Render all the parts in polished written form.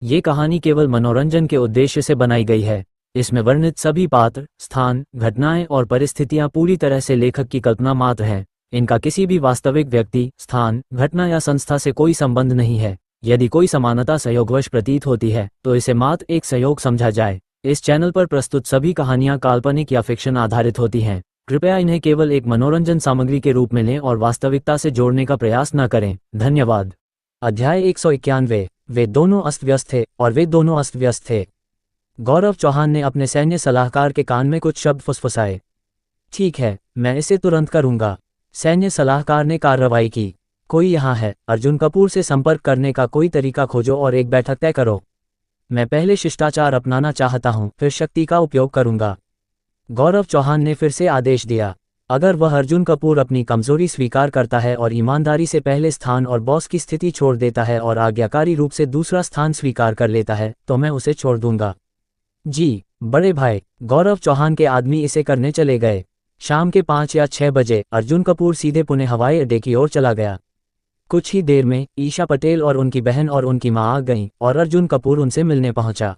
ये कहानी केवल मनोरंजन के उद्देश्य से बनाई गई है। इसमें वर्णित सभी पात्र, स्थान, घटनाएं और परिस्थितियां पूरी तरह से लेखक की कल्पना मात्र हैं। इनका किसी भी वास्तविक व्यक्ति, स्थान, घटना या संस्था से कोई संबंध नहीं है। यदि कोई समानता संयोगवश प्रतीत होती है तो इसे मात्र एक संयोग समझा जाए। इस चैनल पर प्रस्तुत सभी कहानियां काल्पनिक या फिक्शन आधारित होती हैं। कृपया इन्हें केवल एक मनोरंजन सामग्री के रूप में लें और वास्तविकता से जोड़ने का प्रयास न करें। धन्यवाद। अध्याय 191। वे दोनों अस्त व्यस्त थे और वे दोनों अस्त व्यस्त थे। गौरव चौहान ने अपने सैन्य सलाहकार के कान में कुछ शब्द फुसफुसाए। ठीक है, मैं इसे तुरंत करूंगा। सैन्य सलाहकार ने कार्रवाई की। कोई यहाँ है? अर्जुन कपूर से संपर्क करने का कोई तरीका खोजो और एक बैठक तय करो। मैं पहले शिष्टाचार अपनाना चाहता हूँ, फिर शक्ति का उपयोग करूंगा। गौरव चौहान ने फिर से आदेश दिया। अगर वह अर्जुन कपूर अपनी कमजोरी स्वीकार करता है और ईमानदारी से पहले स्थान और बॉस की स्थिति छोड़ देता है और आज्ञाकारी रूप से दूसरा स्थान स्वीकार कर लेता है तो मैं उसे छोड़ दूंगा। जी बड़े भाई। गौरव चौहान के आदमी इसे करने चले गए। शाम के 5 या 6 बजे अर्जुन कपूर सीधे पुणे हवाई अड्डे की ओर चला गया। कुछ ही देर में ईशा पटेल और उनकी बहन और उनकी मां आ गईं और अर्जुन कपूर उनसे मिलने पहुंचा।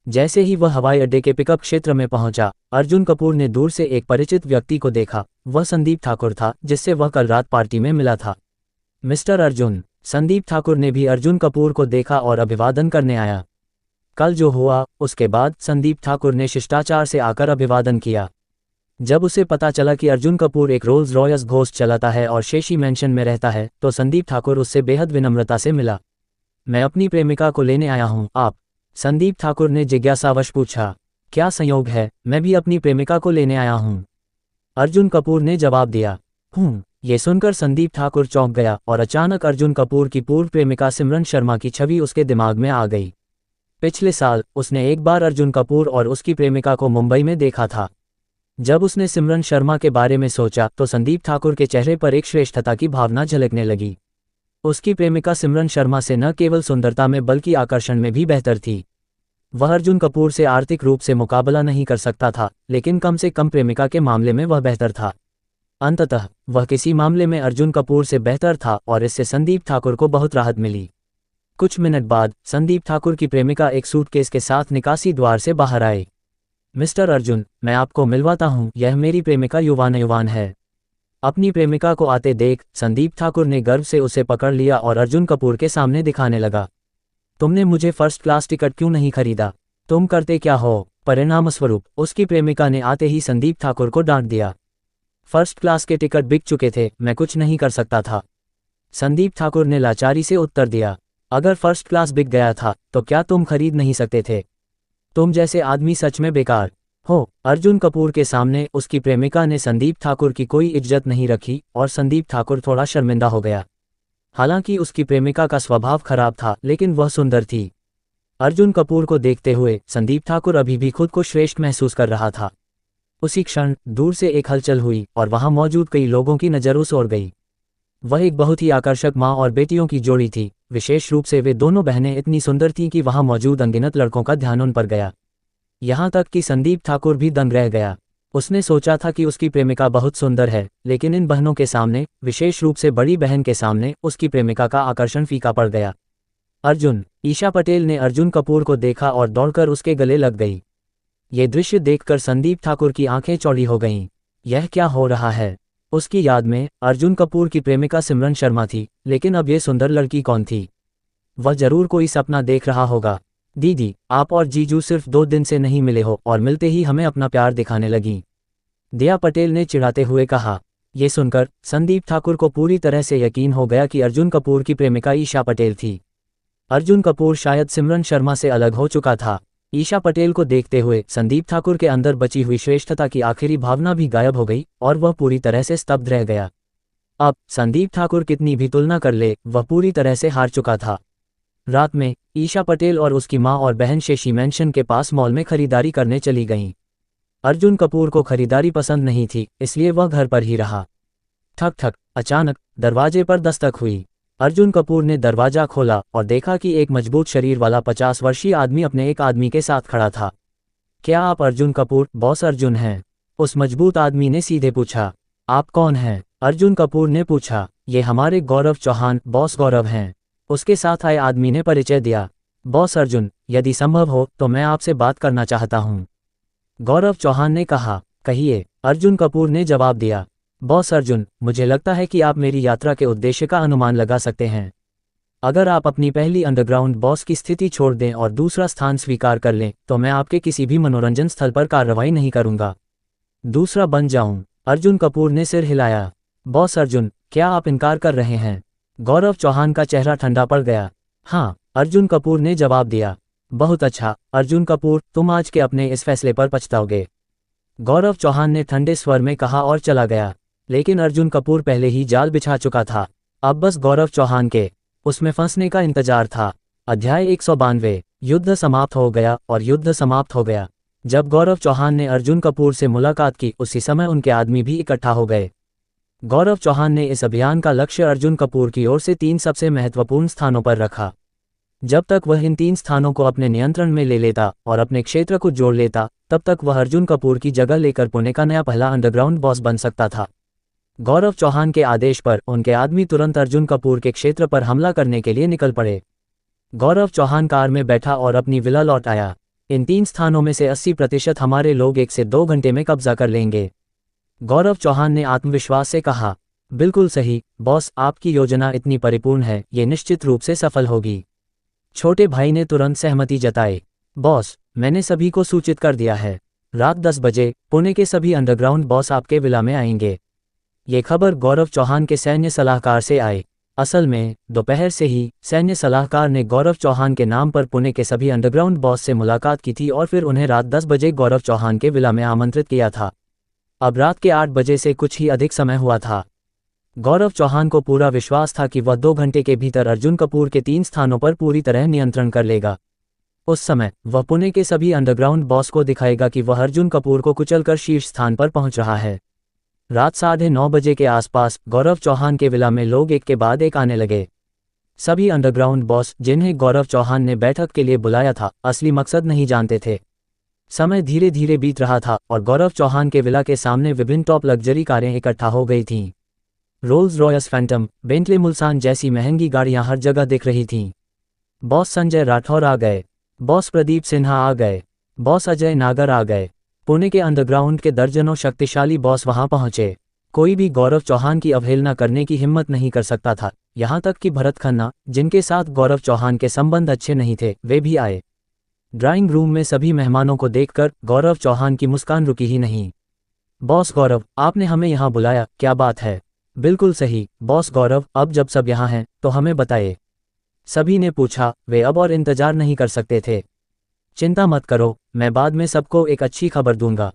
जैसे ही वह हवाई अड्डे के पिकअप क्षेत्र में पहुंचा, अर्जुन कपूर ने दूर से एक परिचित व्यक्ति को देखा। वह संदीप ठाकुर था, जिससे वह कल रात पार्टी में मिला था। मिस्टर अर्जुन। संदीप ठाकुर ने भी अर्जुन कपूर को देखा और अभिवादन करने आया। कल जो हुआ उसके बाद संदीप ठाकुर ने शिष्टाचार से आकर अभिवादन किया। जब उसे पता चला कि अर्जुन कपूर एक रोल्स रॉयस घोस्ट चलाता है और शेशी मैंशन में रहता है तो संदीप ठाकुर उससे बेहद विनम्रता से मिला। मैं अपनी प्रेमिका को लेने आया हूँ। आप? संदीप ठाकुर ने जिज्ञासावश पूछा। क्या संयोग है, मैं भी अपनी प्रेमिका को लेने आया हूँ, अर्जुन कपूर ने जवाब दिया। ये सुनकर संदीप ठाकुर चौंक गया और अचानक अर्जुन कपूर की पूर्व प्रेमिका सिमरन शर्मा की छवि उसके दिमाग में आ गई। पिछले साल उसने एक बार अर्जुन कपूर और उसकी प्रेमिका को मुंबई में देखा था। जब उसने सिमरन शर्मा के बारे में सोचा तो संदीप ठाकुर के चेहरे पर एक श्रेष्ठता की भावना झलकने लगी। उसकी प्रेमिका सिमरन शर्मा से न केवल सुंदरता में बल्कि आकर्षण में भी बेहतर थी। वह अर्जुन कपूर से आर्थिक रूप से मुकाबला नहीं कर सकता था, लेकिन कम से कम प्रेमिका के मामले में वह बेहतर था। अंततः वह किसी मामले में अर्जुन कपूर से बेहतर था और इससे संदीप ठाकुर को बहुत राहत मिली। कुछ मिनट बाद संदीप ठाकुर की प्रेमिका एक सूटकेस के साथ निकासी द्वार से बाहर आए। मिस्टर अर्जुन, मैं आपको मिलवाता हूँ, यह मेरी प्रेमिका युवान है। अपनी प्रेमिका को आते देख संदीप ठाकुर ने गर्व से उसे पकड़ लिया और अर्जुन कपूर के सामने दिखाने लगा। तुमने मुझे फर्स्ट क्लास टिकट क्यों नहीं खरीदा? तुम करते क्या हो? परिणामस्वरूप उसकी प्रेमिका ने आते ही संदीप ठाकुर को डांट दिया। फर्स्ट क्लास के टिकट बिक चुके थे, मैं कुछ नहीं कर सकता था, संदीप ठाकुर ने लाचारी से उत्तर दिया। अगर फर्स्ट क्लास बिक गया था तो क्या तुम खरीद नहीं सकते थे? तुम जैसे आदमी सच में बेकार हो। अर्जुन कपूर के सामने उसकी प्रेमिका ने संदीप ठाकुर की कोई इज्जत नहीं रखी और संदीप ठाकुर थोड़ा शर्मिंदा हो गया। हालांकि उसकी प्रेमिका का स्वभाव खराब था, लेकिन वह सुंदर थी। अर्जुन कपूर को देखते हुए संदीप ठाकुर अभी भी खुद को श्रेष्ठ महसूस कर रहा था। उसी क्षण दूर से एक हलचल हुई और वहां मौजूद कई लोगों की नजर उस ओर गई। वह एक बहुत ही आकर्षक माँ और बेटियों की जोड़ी थी। विशेष रूप से वे दोनों बहनें इतनी सुंदर थीं कि वहां मौजूद अनगिनत लड़कों का ध्यान उन पर गया। यहाँ तक कि संदीप ठाकुर भी दंग रह गया। उसने सोचा था कि उसकी प्रेमिका बहुत सुंदर है, लेकिन इन बहनों के सामने, विशेष रूप से बड़ी बहन के सामने, उसकी प्रेमिका का आकर्षण फीका पड़ गया। अर्जुन। ईशा पटेल ने अर्जुन कपूर को देखा और दौड़कर उसके गले लग गई। ये दृश्य देखकर संदीप ठाकुर की आंखें चौड़ी हो गईं। यह क्या हो रहा है? उसकी याद में अर्जुन कपूर की प्रेमिका सिमरन शर्मा थी, लेकिन अब ये सुंदर लड़की कौन थी? वह जरूर कोई सपना देख रहा होगा। दीदी, आप और जीजू सिर्फ 2 दिन से नहीं मिले हो और मिलते ही हमें अपना प्यार दिखाने लगी, दिया पटेल ने चिढ़ाते हुए कहा। ये सुनकर संदीप ठाकुर को पूरी तरह से यकीन हो गया कि अर्जुन कपूर की प्रेमिका ईशा पटेल थी। अर्जुन कपूर शायद सिमरन शर्मा से अलग हो चुका था। ईशा पटेल को देखते हुए संदीप ठाकुर के अंदर बची हुई श्रेष्ठता की आखिरी भावना भी गायब हो गई और वह पूरी तरह से स्तब्ध रह गया। अब संदीप ठाकुर कितनी भी तुलना कर ले, वह पूरी तरह से हार चुका था। रात में ईशा पटेल और उसकी मां और बहन शेशी मैंशन के पास मॉल में खरीदारी करने चली गईं। अर्जुन कपूर को खरीदारी पसंद नहीं थी, इसलिए वह घर पर ही रहा। ठक ठक, अचानक दरवाजे पर दस्तक हुई। अर्जुन कपूर ने दरवाजा खोला और देखा कि एक मजबूत शरीर वाला 50 वर्षीय आदमी अपने एक आदमी के साथ खड़ा था। क्या आप अर्जुन कपूर, बॉस अर्जुन हैं? उस मजबूत आदमी ने सीधे पूछा। आप कौन हैं? अर्जुन कपूर ने पूछा। ये हमारे गौरव चौहान, बॉस गौरव हैं, उसके साथ आए आदमी ने परिचय दिया। बॉस अर्जुन, यदि संभव हो तो मैं आपसे बात करना चाहता हूँ, गौरव चौहान ने कहा। कहिए, अर्जुन कपूर ने जवाब दिया। बॉस अर्जुन, मुझे लगता है कि आप मेरी यात्रा के उद्देश्य का अनुमान लगा सकते हैं। अगर आप अपनी पहली अंडरग्राउंड बॉस की स्थिति छोड़ दें और दूसरा स्थान स्वीकार कर लें तो मैं आपके किसी भी मनोरंजन स्थल पर कार्रवाई नहीं करूंगा। दूसरा बन जाऊं? अर्जुन कपूर ने सिर हिलाया। बॉस अर्जुन, क्या आप इनकार कर रहे हैं? गौरव चौहान का चेहरा ठंडा पड़ गया। हाँ, अर्जुन कपूर ने जवाब दिया। बहुत अच्छा, अर्जुन कपूर, तुम आज के अपने इस फैसले पर पछताओगे, गौरव चौहान ने ठंडे स्वर में कहा और चला गया। लेकिन अर्जुन कपूर पहले ही जाल बिछा चुका था। अब बस गौरव चौहान के उसमें फंसने का इंतजार था। अध्याय 192। युद्ध समाप्त हो गया और युद्ध समाप्त हो गया। जब गौरव चौहान ने अर्जुन कपूर से मुलाकात की उसी समय उनके आदमी भी इकट्ठा हो गए। गौरव चौहान ने इस अभियान का लक्ष्य अर्जुन कपूर की ओर से 3 सबसे महत्वपूर्ण स्थानों पर रखा। जब तक वह इन 3 स्थानों को अपने नियंत्रण में ले लेता और अपने क्षेत्र को जोड़ लेता, तब तक वह अर्जुन कपूर की जगह लेकर पुणे का नया पहला अंडरग्राउंड बॉस बन सकता था। गौरव चौहान के आदेश पर उनके आदमी तुरंत अर्जुन कपूर के क्षेत्र पर हमला करने के लिए निकल पड़े। गौरव चौहान कार में बैठा और अपनी विला लौट आया। इन 3 स्थानों में से 80% हमारे लोग 1 से 2 घंटे में कब्जा कर लेंगे, गौरव चौहान ने आत्मविश्वास से कहा। बिल्कुल सही बॉस, आपकी योजना इतनी परिपूर्ण है, ये निश्चित रूप से सफल होगी। छोटे भाई ने तुरंत सहमति जताई। बॉस, मैंने सभी को सूचित कर दिया है। रात 10 बजे पुणे के सभी अंडरग्राउंड बॉस आपके विला में आएंगे। ये खबर गौरव चौहान के सैन्य सलाहकार से आई। असल में दोपहर से ही सैन्य सलाहकार ने गौरव चौहान के नाम पर पुणे के सभी अंडरग्राउंड बॉस से मुलाकात की थी और फिर उन्हें रात 10 बजे गौरव चौहान के विला में आमंत्रित किया था। अब रात के 8 बजे से कुछ ही अधिक समय हुआ था। गौरव चौहान को पूरा विश्वास था कि वह 2 घंटे के भीतर अर्जुन कपूर के 3 स्थानों पर पूरी तरह नियंत्रण कर लेगा। उस समय वह पुणे के सभी अंडरग्राउंड बॉस को दिखाएगा कि वह अर्जुन कपूर को कुचलकर शीर्ष स्थान पर पहुंच रहा है। रात 9:30 बजे के आसपास गौरव चौहान के विला में लोग एक के बाद एक आने लगे। सभी अंडरग्राउंड बॉस जिन्हें गौरव चौहान ने बैठक के लिए बुलाया था, असली मकसद नहीं जानते थे। समय धीरे धीरे बीत रहा था और गौरव चौहान के विला के सामने विभिन्न टॉप लग्जरी कारें इकट्ठा हो गई थीं। रोल्स रॉयस फैंटम, बेंटले मुल्सान जैसी महंगी गाड़ियां हर जगह दिख रही थीं। बॉस संजय राठौर आ गए, बॉस प्रदीप सिन्हा आ गए, बॉस अजय नागर आ गए। पुणे के अंडरग्राउंड के दर्जनों शक्तिशाली बॉस वहां पहुंचे। कोई भी गौरव चौहान की अवहेलना करने की हिम्मत नहीं कर सकता था, यहां तक कि भरत खन्ना, जिनके साथ गौरव चौहान के संबंध अच्छे नहीं थे, वे भी आए। ड्राइंग रूम में सभी मेहमानों को देखकर गौरव चौहान की मुस्कान रुकी ही नहीं। बॉस गौरव, आपने हमें यहाँ बुलाया, क्या बात है? बिल्कुल सही बॉस गौरव, अब जब सब यहाँ हैं तो हमें बताइए, सभी ने पूछा। वे अब और इंतजार नहीं कर सकते थे। चिंता मत करो, मैं बाद में सबको एक अच्छी खबर दूंगा।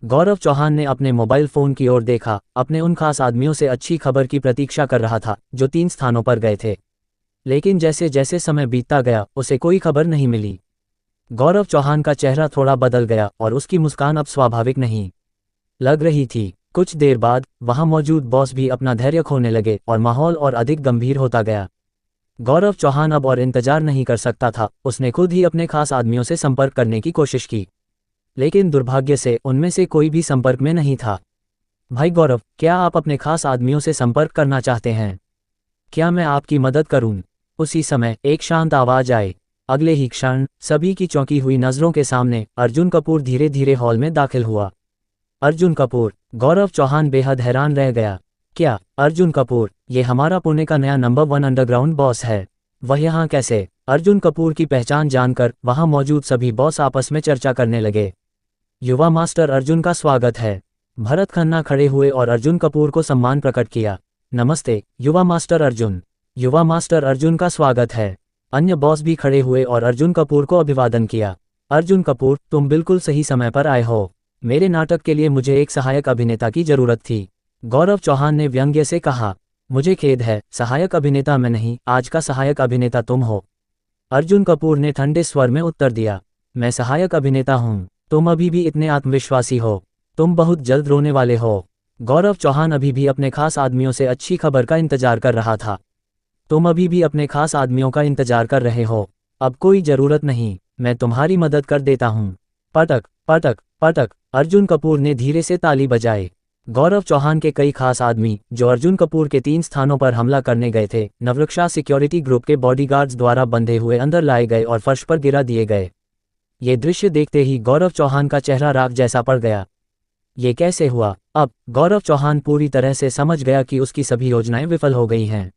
गौरव चौहान ने अपने मोबाइल फोन की ओर देखा, अपने उन खास आदमियों से अच्छी खबर की प्रतीक्षा कर रहा था जो 3 स्थानों पर गए थे। लेकिन जैसे जैसे समय बीतता गया उसे कोई खबर नहीं मिली। गौरव चौहान का चेहरा थोड़ा बदल गया और उसकी मुस्कान अब स्वाभाविक नहीं लग रही थी। कुछ देर बाद वहां मौजूद बॉस भी अपना धैर्य खोने लगे और माहौल और अधिक गंभीर होता गया। गौरव चौहान अब और इंतजार नहीं कर सकता था। उसने खुद ही अपने खास आदमियों से संपर्क करने की कोशिश की, लेकिन दुर्भाग्य से उनमें से कोई भी संपर्क में नहीं था। भाई गौरव, क्या आप अपने खास आदमियों से संपर्क करना चाहते हैं? क्या मैं आपकी मदद करूं? उसी समय एक शांत आवाज आई। अगले ही क्षण सभी की चौंकी हुई नजरों के सामने अर्जुन कपूर धीरे धीरे हॉल में दाखिल हुआ। अर्जुन कपूर, गौरव चौहान बेहद हैरान रह गया। क्या अर्जुन कपूर, ये हमारा पुणे का नया नंबर 1 अंडरग्राउंड बॉस है, वह यहाँ कैसे? अर्जुन कपूर की पहचान जानकर वहां मौजूद सभी बॉस आपस में चर्चा करने लगे। युवा मास्टर अर्जुन का स्वागत है। भरत खन्ना खड़े हुए और अर्जुन कपूर को सम्मान प्रकट किया। नमस्ते युवा मास्टर अर्जुन। युवा मास्टर अर्जुन का स्वागत है। अन्य बॉस भी खड़े हुए और अर्जुन कपूर को अभिवादन किया। अर्जुन कपूर, तुम बिल्कुल सही समय पर आए हो। मेरे नाटक के लिए मुझे एक सहायक अभिनेता की जरूरत थी, गौरव चौहान ने व्यंग्य से कहा। मुझे खेद है, सहायक अभिनेता मैं नहीं, आज का सहायक अभिनेता तुम हो, अर्जुन कपूर ने ठंडे स्वर में उत्तर दिया। मैं सहायक अभिनेता हूँ, तुम अभी भी इतने आत्मविश्वासी हो, तुम बहुत जल्द रोने वाले हो। गौरव चौहान अभी भी अपने खास आदमियों से अच्छी खबर का इंतजार कर रहा था। तुम अभी भी अपने खास आदमियों का इंतजार कर रहे हो, अब कोई जरूरत नहीं, मैं तुम्हारी मदद कर देता हूँ। पटक पटक पटक, अर्जुन कपूर ने धीरे से ताली बजाई। गौरव चौहान के कई खास आदमी जो अर्जुन कपूर के 3 स्थानों पर हमला करने गए थे, नवरक्षा सिक्योरिटी ग्रुप के बॉडीगार्ड्स द्वारा बंधे हुए अंदर लाए गए और फर्श पर गिरा दिए गए। ये दृश्य देखते ही गौरव चौहान का चेहरा राख जैसा पड़ गया। ये कैसे हुआ? अब गौरव चौहान पूरी तरह से समझ गया कि उसकी सभी योजनाएं विफल हो गई हैं।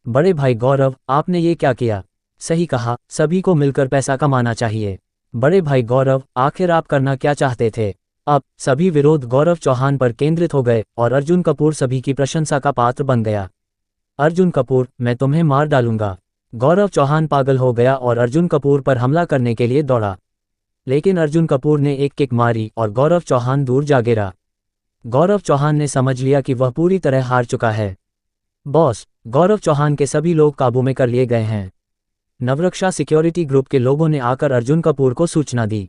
बड़े भाई गौरव, आपने ये क्या किया? सही कहा, सभी को मिलकर पैसा कमाना चाहिए। बड़े भाई गौरव, आखिर आप करना क्या चाहते थे? अब सभी विरोध गौरव चौहान पर केंद्रित हो गए और अर्जुन कपूर सभी की प्रशंसा का पात्र बन गया। अर्जुन कपूर, मैं तुम्हें मार डालूंगा। गौरव चौहान पागल हो गया और अर्जुन कपूर पर हमला करने के लिए दौड़ा, लेकिन अर्जुन कपूर ने एक किक मारी और गौरव चौहान दूर जा गिरा। गौरव चौहान ने समझ लिया कि वह पूरी तरह हार चुका है। बॉस, गौरव चौहान के सभी लोग काबू में कर लिए गए हैं। नवरक्षा सिक्योरिटी ग्रुप के लोगों ने आकर अर्जुन कपूर को सूचना दी।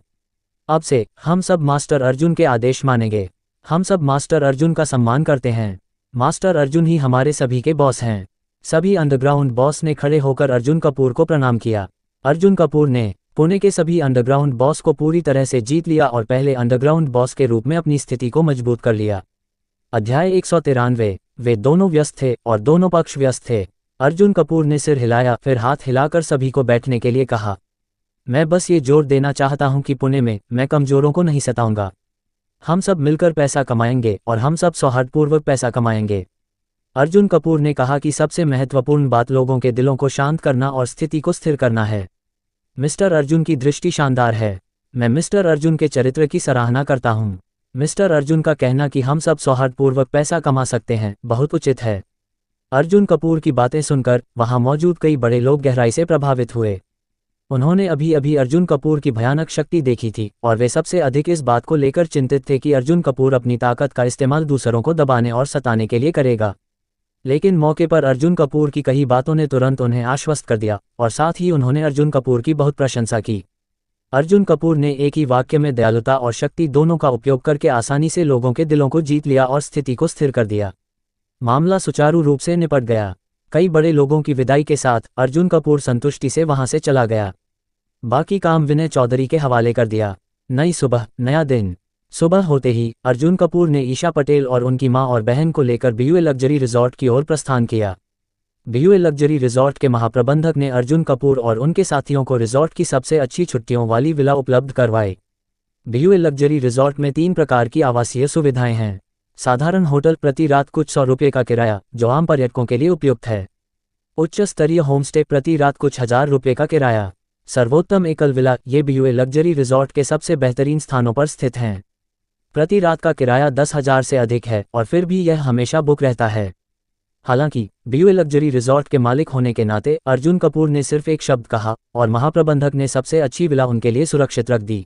अब से हम सब मास्टर अर्जुन के आदेश मानेंगे। हम सब मास्टर अर्जुन का सम्मान करते हैं। मास्टर अर्जुन ही हमारे सभी के बॉस हैं। सभी अंडरग्राउंड बॉस ने खड़े होकर अर्जुन कपूर को प्रणाम किया। अर्जुन कपूर ने पुणे के सभी अंडरग्राउंड बॉस को पूरी तरह से जीत लिया और पहले अंडरग्राउंड बॉस के रूप में अपनी स्थिति को मजबूत कर लिया। अध्याय 193। वे दोनों व्यस्त थे और दोनों पक्ष व्यस्त थे। अर्जुन कपूर ने सिर हिलाया, फिर हाथ हिलाकर सभी को बैठने के लिए कहा। मैं बस ये जोर देना चाहता हूं कि पुणे में मैं कमजोरों को नहीं सताऊंगा। हम सब मिलकर पैसा कमाएंगे और हम सब सौहार्दपूर्वक पैसा कमाएंगे। अर्जुन कपूर ने कहा कि सबसे महत्वपूर्ण बात लोगों के दिलों को शांत करना और स्थिति को स्थिर करना है। मिस्टर अर्जुन की दृष्टि शानदार है। मैं मिस्टर अर्जुन के चरित्र की सराहना करता हूं। मिस्टर अर्जुन का कहना कि हम सब सौहार्दपूर्वक पैसा कमा सकते हैं बहुत उचित है। अर्जुन कपूर की बातें सुनकर वहां मौजूद कई बड़े लोग गहराई से प्रभावित हुए। उन्होंने अभी अभी अर्जुन कपूर की भयानक शक्ति देखी थी और वे सबसे अधिक इस बात को लेकर चिंतित थे कि अर्जुन कपूर अपनी ताकत का इस्तेमाल दूसरों को दबाने और सताने के लिए करेगा। लेकिन मौके पर अर्जुन कपूर की कई बातों ने तुरंत उन्हें आश्वस्त कर दिया और साथ ही उन्होंने अर्जुन कपूर की बहुत प्रशंसा की। अर्जुन कपूर ने एक ही वाक्य में दयालुता और शक्ति दोनों का उपयोग करके आसानी से लोगों के दिलों को जीत लिया और स्थिति को स्थिर कर दिया। मामला सुचारू रूप से निपट गया। कई बड़े लोगों की विदाई के साथ अर्जुन कपूर संतुष्टि से वहां से चला गया। बाकी काम विनय चौधरी के हवाले कर दिया। नई सुबह, नया दिन। सुबह होते ही अर्जुन कपूर ने ईशा पटेल और उनकी मां और बहन को लेकर बीयूए लग्जरी रिजॉर्ट की ओर प्रस्थान किया। बीयूए लग्जरी रिजॉर्ट के महाप्रबंधक ने अर्जुन कपूर और उनके साथियों को रिजॉर्ट की सबसे अच्छी छुट्टियों वाली विला उपलब्ध करवाई। बीयूए लग्जरी रिजॉर्ट में 3 प्रकार की आवासीय सुविधाएं हैं। साधारण होटल, प्रति रात कुछ 100 रुपये का किराया जो आम पर्यटकों के लिए उपयुक्त है। उच्च स्तरीय होमस्टे, प्रति रात कुछ 1000 रुपये का किराया। सर्वोत्तम एकल विला, ये बीयूए लग्जरी रिजॉर्ट के सबसे बेहतरीन स्थानों पर स्थित हैं। प्रति रात का किराया 10,000 से अधिक है और फिर भी यह हमेशा बुक रहता है। हालांकि बीयूए लग्जरी रिजॉर्ट के मालिक होने के नाते अर्जुन कपूर ने सिर्फ एक शब्द कहा और महाप्रबंधक ने सबसे अच्छी विला उनके लिए सुरक्षित रख दी।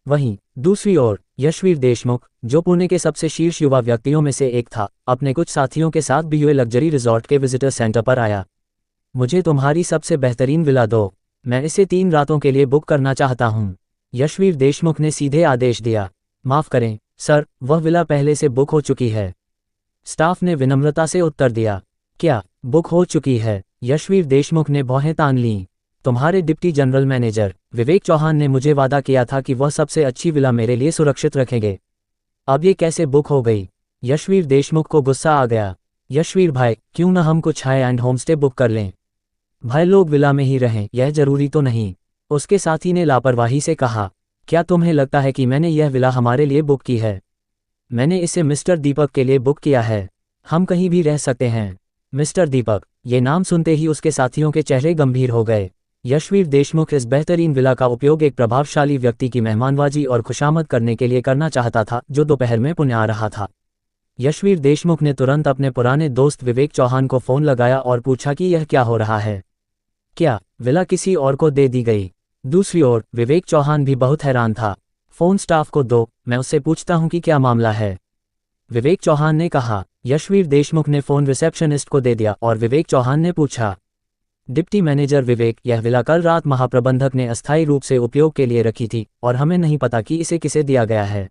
वहीं दूसरी ओर यशवीर देशमुख, जो पुणे के सबसे शीर्ष युवा व्यक्तियों में से एक था, अपने कुछ साथियों के साथ बीयूए लग्जरी रिजॉर्ट के विजिटर सेंटर पर आया। मुझे तुम्हारी सबसे बेहतरीन विला दो, मैं इसे 3 रातों के लिए बुक करना चाहता हूँ। यशवीर देशमुख ने सीधे आदेश दिया। माफ करें सर, वह विला पहले से बुक हो चुकी है। स्टाफ ने विनम्रता से उत्तर दिया। क्या बुक हो चुकी है? यशवीर देशमुख ने भौहें तान लीं। तुम्हारे डिप्टी जनरल मैनेजर विवेक चौहान ने मुझे वादा किया था कि वह सबसे अच्छी विला मेरे लिए सुरक्षित रखेंगे। अब ये कैसे बुक हो गई? यशवीर देशमुख को गुस्सा आ गया। यशवीर भाई, क्यों न हम कुछ हाई एंड होमस्टे बुक कर लें? भाई लोग विला में ही रहें, यह जरूरी तो नहीं। उसके साथी ने लापरवाही से कहा। क्या तुम्हें लगता है कि मैंने यह विला हमारे लिए बुक की है? मैंने इसे मिस्टर दीपक के लिए बुक किया है। हम कहीं भी रह सकते हैं। मिस्टर दीपक, ये नाम सुनते ही उसके साथियों के चेहरे गंभीर हो गए। यशवीर देशमुख इस बेहतरीन विला का उपयोग एक प्रभावशाली व्यक्ति की मेहमानबाजी और खुशामद करने के लिए करना चाहता था जो दोपहर में पुणे आ रहा था। यशवीर देशमुख ने तुरंत अपने पुराने दोस्त विवेक चौहान को फोन लगाया और पूछा कि यह क्या हो रहा है। क्या विला किसी और को दे दी गई? दूसरी ओर विवेक चौहान भी बहुत हैरान था। फोन स्टाफ को दो, मैं उससे पूछता हूं कि क्या मामला है, विवेक चौहान ने कहा। यशवीर देशमुख ने फोन रिसेप्शनिस्ट को दे दिया और विवेक चौहान ने पूछा। डिप्टी मैनेजर विवेक, यह विला कल रात महाप्रबंधक ने अस्थायी रूप से उपयोग के लिए रखी थी और हमें नहीं पता कि इसे किसे दिया गया है।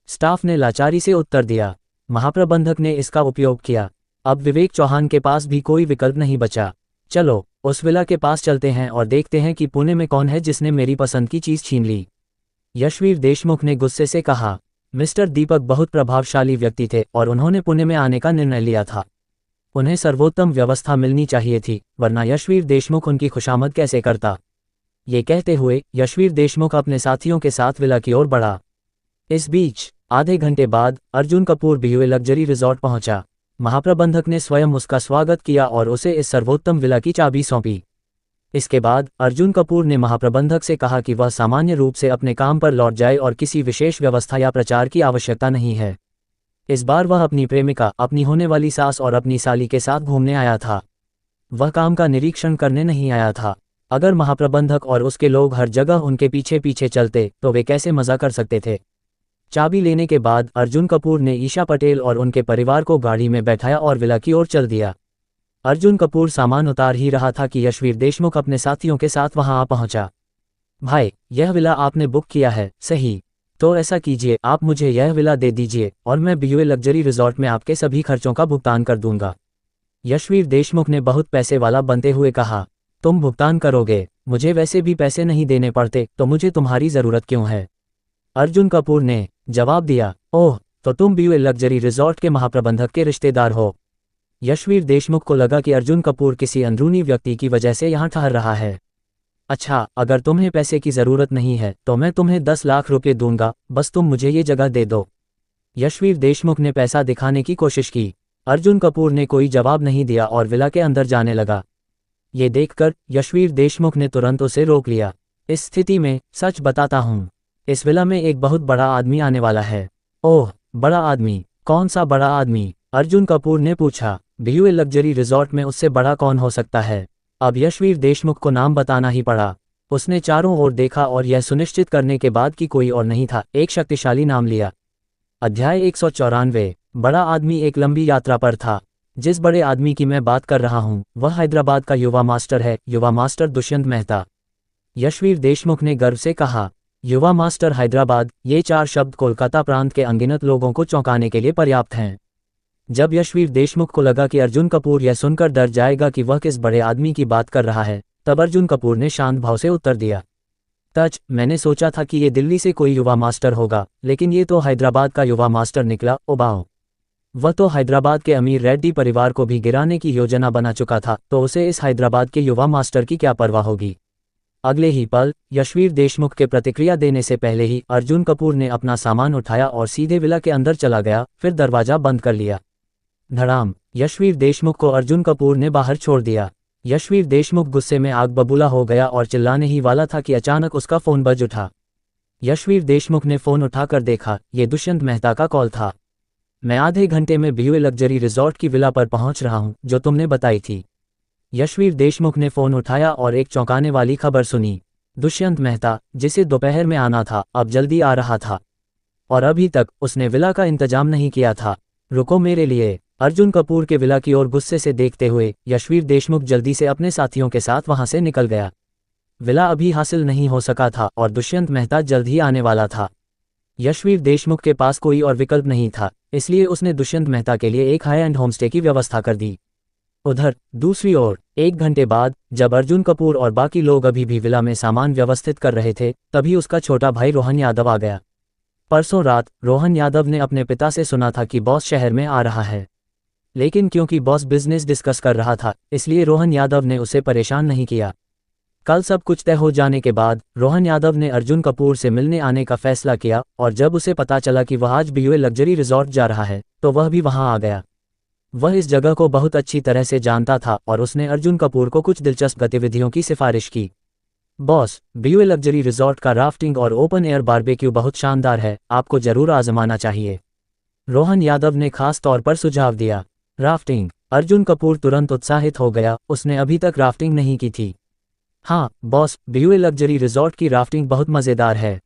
स्टाफ ने लाचारी से उत्तर दिया। महाप्रबंधक ने इसका उपयोग किया। अब विवेक चौहान के पास भी कोई विकल्प नहीं बचा। चलो उस विला के पास चलते हैं और देखते हैं कि पुणे में कौन है जिसने मेरी पसंद की चीज छीन ली। यशवीर देशमुख ने गुस्से से कहा। मिस्टर दीपक बहुत प्रभावशाली व्यक्ति थे और उन्होंने पुणे में आने का निर्णय लिया था। उन्हें सर्वोत्तम व्यवस्था मिलनी चाहिए थी, वरना यशवीर देशमुख उनकी खुशामद कैसे करता। ये कहते हुए यशवीर देशमुख अपने साथियों के साथ विला की ओर बढ़ा। इस बीच आधे घंटे बाद अर्जुन कपूर बीयूए लग्जरी रिजॉर्ट पहुंचा। महाप्रबंधक ने स्वयं उसका स्वागत किया और उसे इस सर्वोत्तम विला की चाबी सौंपी। इसके बाद अर्जुन कपूर ने महाप्रबंधक से कहा कि वह सामान्य रूप से अपने काम पर लौट जाए और किसी विशेष व्यवस्था या प्रचार की आवश्यकता नहीं है। इस बार वह अपनी प्रेमिका, अपनी होने वाली सास और अपनी साली के साथ घूमने आया था। वह काम का निरीक्षण करने नहीं आया था। अगर महाप्रबंधक और उसके लोग हर जगह उनके पीछे पीछे चलते तो वे कैसे मजा कर सकते थे। चाबी लेने के बाद अर्जुन कपूर ने ईशा पटेल और उनके परिवार को गाड़ी में बैठाया और विला की ओर चल दिया। अर्जुन कपूर सामान उतार ही रहा था कि यशवीर देशमुख अपने साथियों के साथ वहां आ पहुंचा। भाई, यह विला आपने बुक किया है, सही? तो ऐसा कीजिए, आप मुझे यह विला दे दीजिए और मैं बीयूए लग्जरी रिजॉर्ट में आपके सभी खर्चों का भुगतान कर दूंगा। यशवीर देशमुख ने बहुत पैसे वाला बनते हुए कहा। तुम भुगतान करोगे? मुझे वैसे भी पैसे नहीं देने पड़ते, तो मुझे तुम्हारी जरूरत क्यों है? अर्जुन कपूर ने जवाब दिया। ओह, तो तुम बीयूए लग्जरी रिजॉर्ट के महाप्रबंधक के रिश्तेदार हो। यशवीर देशमुख को लगा कि अर्जुन कपूर किसी अंदरूनी व्यक्ति की वजह से यहाँ ठहर रहा है। अच्छा, अगर तुम्हें पैसे की जरूरत नहीं है तो मैं तुम्हें 10 लाख रुपए दूंगा, बस तुम मुझे ये जगह दे दो। यशवीर देशमुख ने पैसा दिखाने की कोशिश की। अर्जुन कपूर ने कोई जवाब नहीं दिया और विला के अंदर जाने लगा। ये देखकर यशवीर देशमुख ने तुरंत उसे रोक लिया। इस स्थिति में सच बताता हूँ, इस विला में एक बहुत बड़ा आदमी आने वाला है। ओह, बड़ा आदमी? कौन सा बड़ा आदमी? अर्जुन कपूर ने पूछा। बीयूए लग्जरी रिजॉर्ट में उससे बड़ा कौन हो सकता है? अब यशवीर देशमुख को नाम बताना ही पड़ा। उसने चारों ओर देखा और यह सुनिश्चित करने के बाद कि कोई और नहीं था, एक शक्तिशाली नाम लिया। अध्याय 194। बड़ा आदमी एक लंबी यात्रा पर था। जिस बड़े आदमी की मैं बात कर रहा हूँ वह हैदराबाद का युवा मास्टर है, युवा मास्टर दुष्यंत मेहता। यशवीर देशमुख ने गर्व से कहा। युवा मास्टर हैदराबाद, ये 4 शब्द कोलकाता प्रांत के अनगिनत लोगों को चौंकाने के लिए पर्याप्त हैं। जब यशवीर देशमुख को लगा कि अर्जुन कपूर यह सुनकर डर जाएगा कि वह किस बड़े आदमी की बात कर रहा है, तब अर्जुन कपूर ने शांत भाव से उत्तर दिया। तच, मैंने सोचा था कि ये दिल्ली से कोई युवा मास्टर होगा, लेकिन ये तो हैदराबाद का युवा मास्टर निकला। ओबाओ, वह तो हैदराबाद के अमीर रेड्डी परिवार को भी गिराने की योजना बना चुका था, तो उसे इस हैदराबाद के युवा मास्टर की क्या परवाह होगी। अगले ही पल यशवीर देशमुख के प्रतिक्रिया देने से पहले ही अर्जुन कपूर ने अपना सामान उठाया और सीधे विला के अंदर चला गया, फिर दरवाजा बंद कर लिया। धड़ाम, यशवीर देशमुख को अर्जुन कपूर ने बाहर छोड़ दिया। यशवीर देशमुख गुस्से में आग बबूला हो गया और चिल्लाने ही वाला था कि अचानक उसका फोन बज उठा। यशवीर देशमुख ने फोन उठाकर देखा, ये दुष्यंत मेहता का कॉल था। मैं आधे घंटे में बीयूए लग्जरी रिजॉर्ट की विला पर पहुंच रहा हूं, जो तुमने बताई थी। यशवीर देशमुख ने फोन उठाया और एक चौंकाने वाली खबर सुनी। दुष्यंत मेहता, जिसे दोपहर में आना था, अब जल्दी आ रहा था और अभी तक उसने विला का इंतजाम नहीं किया था। रुको मेरे लिए। अर्जुन कपूर के विला की ओर गुस्से से देखते हुए यशवीर देशमुख जल्दी से अपने साथियों के साथ वहां से निकल गया। विला अभी हासिल नहीं हो सका था और दुष्यंत मेहता जल्द ही आने वाला था। यशवीर देशमुख के पास कोई और विकल्प नहीं था, इसलिए उसने दुष्यंत मेहता के लिए एक हाई एंड होमस्टे की व्यवस्था कर दी। उधर दूसरी ओर 1 घंटे बाद जब अर्जुन कपूर और बाकी लोग अभी भी विला में सामान व्यवस्थित कर रहे थे, तभी उसका छोटा भाई रोहन यादव आ गया। परसों रात रोहन यादव ने अपने पिता से सुना था कि बॉस शहर में आ रहा है, लेकिन क्योंकि बॉस बिजनेस डिस्कस कर रहा था, इसलिए रोहन यादव ने उसे परेशान नहीं किया। कल सब कुछ तय हो जाने के बाद रोहन यादव ने अर्जुन कपूर से मिलने आने का फैसला किया और जब उसे पता चला कि वह आज बीयूए लग्जरी रिजॉर्ट जा रहा है, तो वह भी वहां आ गया। वह इस जगह को बहुत अच्छी तरह से जानता था और उसने अर्जुन कपूर को कुछ दिलचस्प गतिविधियों की सिफारिश की। बॉस, बीयूए लग्जरी रिजॉर्ट का राफ्टिंग और ओपन एयर बारबेक्यू बहुत शानदार है, आपको जरूर आजमाना चाहिए, रोहन यादव ने खास तौर पर सुझाव दिया। राफ्टिंग? अर्जुन कपूर तुरंत उत्साहित हो गया, उसने अभी तक राफ्टिंग नहीं की थी। हाँ बॉस, बीयूए लग्जरी रिजॉर्ट की राफ्टिंग बहुत मज़ेदार है,